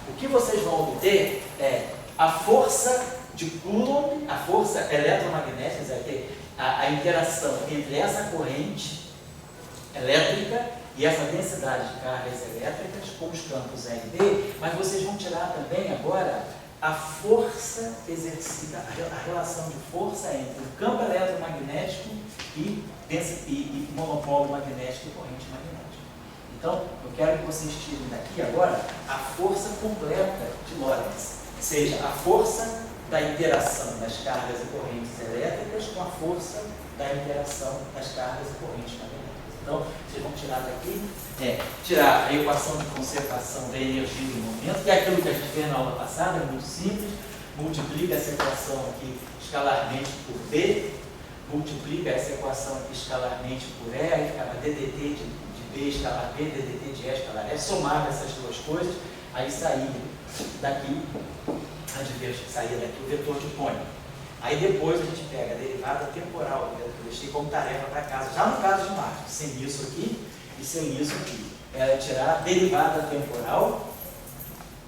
O que vocês vão obter é a força de Coulomb, a força eletromagnética, quer dizer, a interação entre essa corrente elétrica e essa densidade de cargas elétricas com os campos L e D, mas vocês vão tirar também agora a força exercida, a relação de força entre o campo eletromagnético e monopólio magnético e corrente magnética. Então, eu quero que vocês tirem daqui agora a força completa de Lorentz, ou seja, a força da interação das cargas e correntes elétricas com a força da interação das cargas e correntes magnéticas. Então, vocês vão tirar daqui, tirar a equação de conservação da energia do momento, que é aquilo que a gente fez na aula passada, é muito simples, multiplica essa equação aqui escalarmente por B, multiplica essa equação aqui escalarmente por E, aí ficava ddt de B escalar B, ddt de E escalar E, somava essas duas coisas, aí saía daqui o vetor de point. Aí depois a gente pega a derivada temporal, que eu deixei como tarefa para casa, já no caso de Maxwell, sem isso aqui e sem isso aqui. É tirar a derivada temporal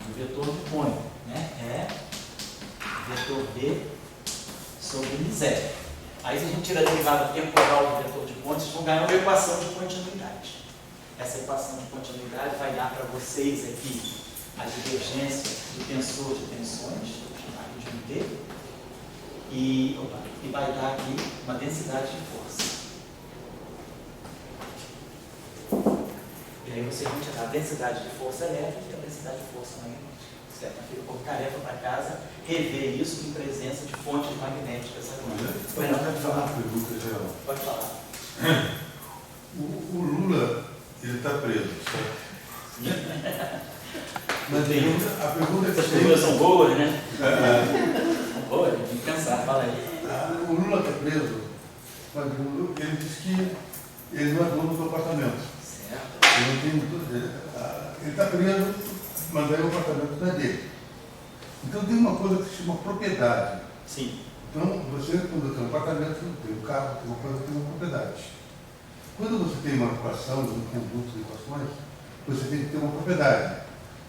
do vetor de point, né? É vetor B sobre zero. Aí se a gente tira a derivada temporal do vetor de point, vocês vão ganhar uma equação de continuidade. Essa equação de continuidade vai dar para vocês aqui a divergência do tensor de tensões, chamado de D, e vai dar aqui uma densidade de força. E aí vocês vão tirar a densidade de força elétrica e a densidade de força magnética. bicicleta. Fica por tarefa para casa rever isso em presença de fontes magnéticas. Pode falar uma pergunta geral. Pode falar. O Lula, ele está preso, certo? Mas a pergunta é que essas perguntas são boas, né? São boas, tem que pensar, fala aí. O Lula está preso, mas ele disse que ele não é dono do apartamento. Certo. Ele está preso, mas aí o apartamento não é dele. Então tem uma coisa que se chama propriedade. Sim. Então você, quando tem um apartamento, tem um carro, tem uma coisa, tem uma propriedade. Quando você tem uma equação, um conjunto de equações, você tem que ter uma propriedade.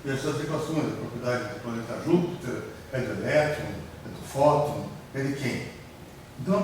E essas equações, a propriedade do planeta Júpiter, é do elétron, é do fóton, é de quem? Então,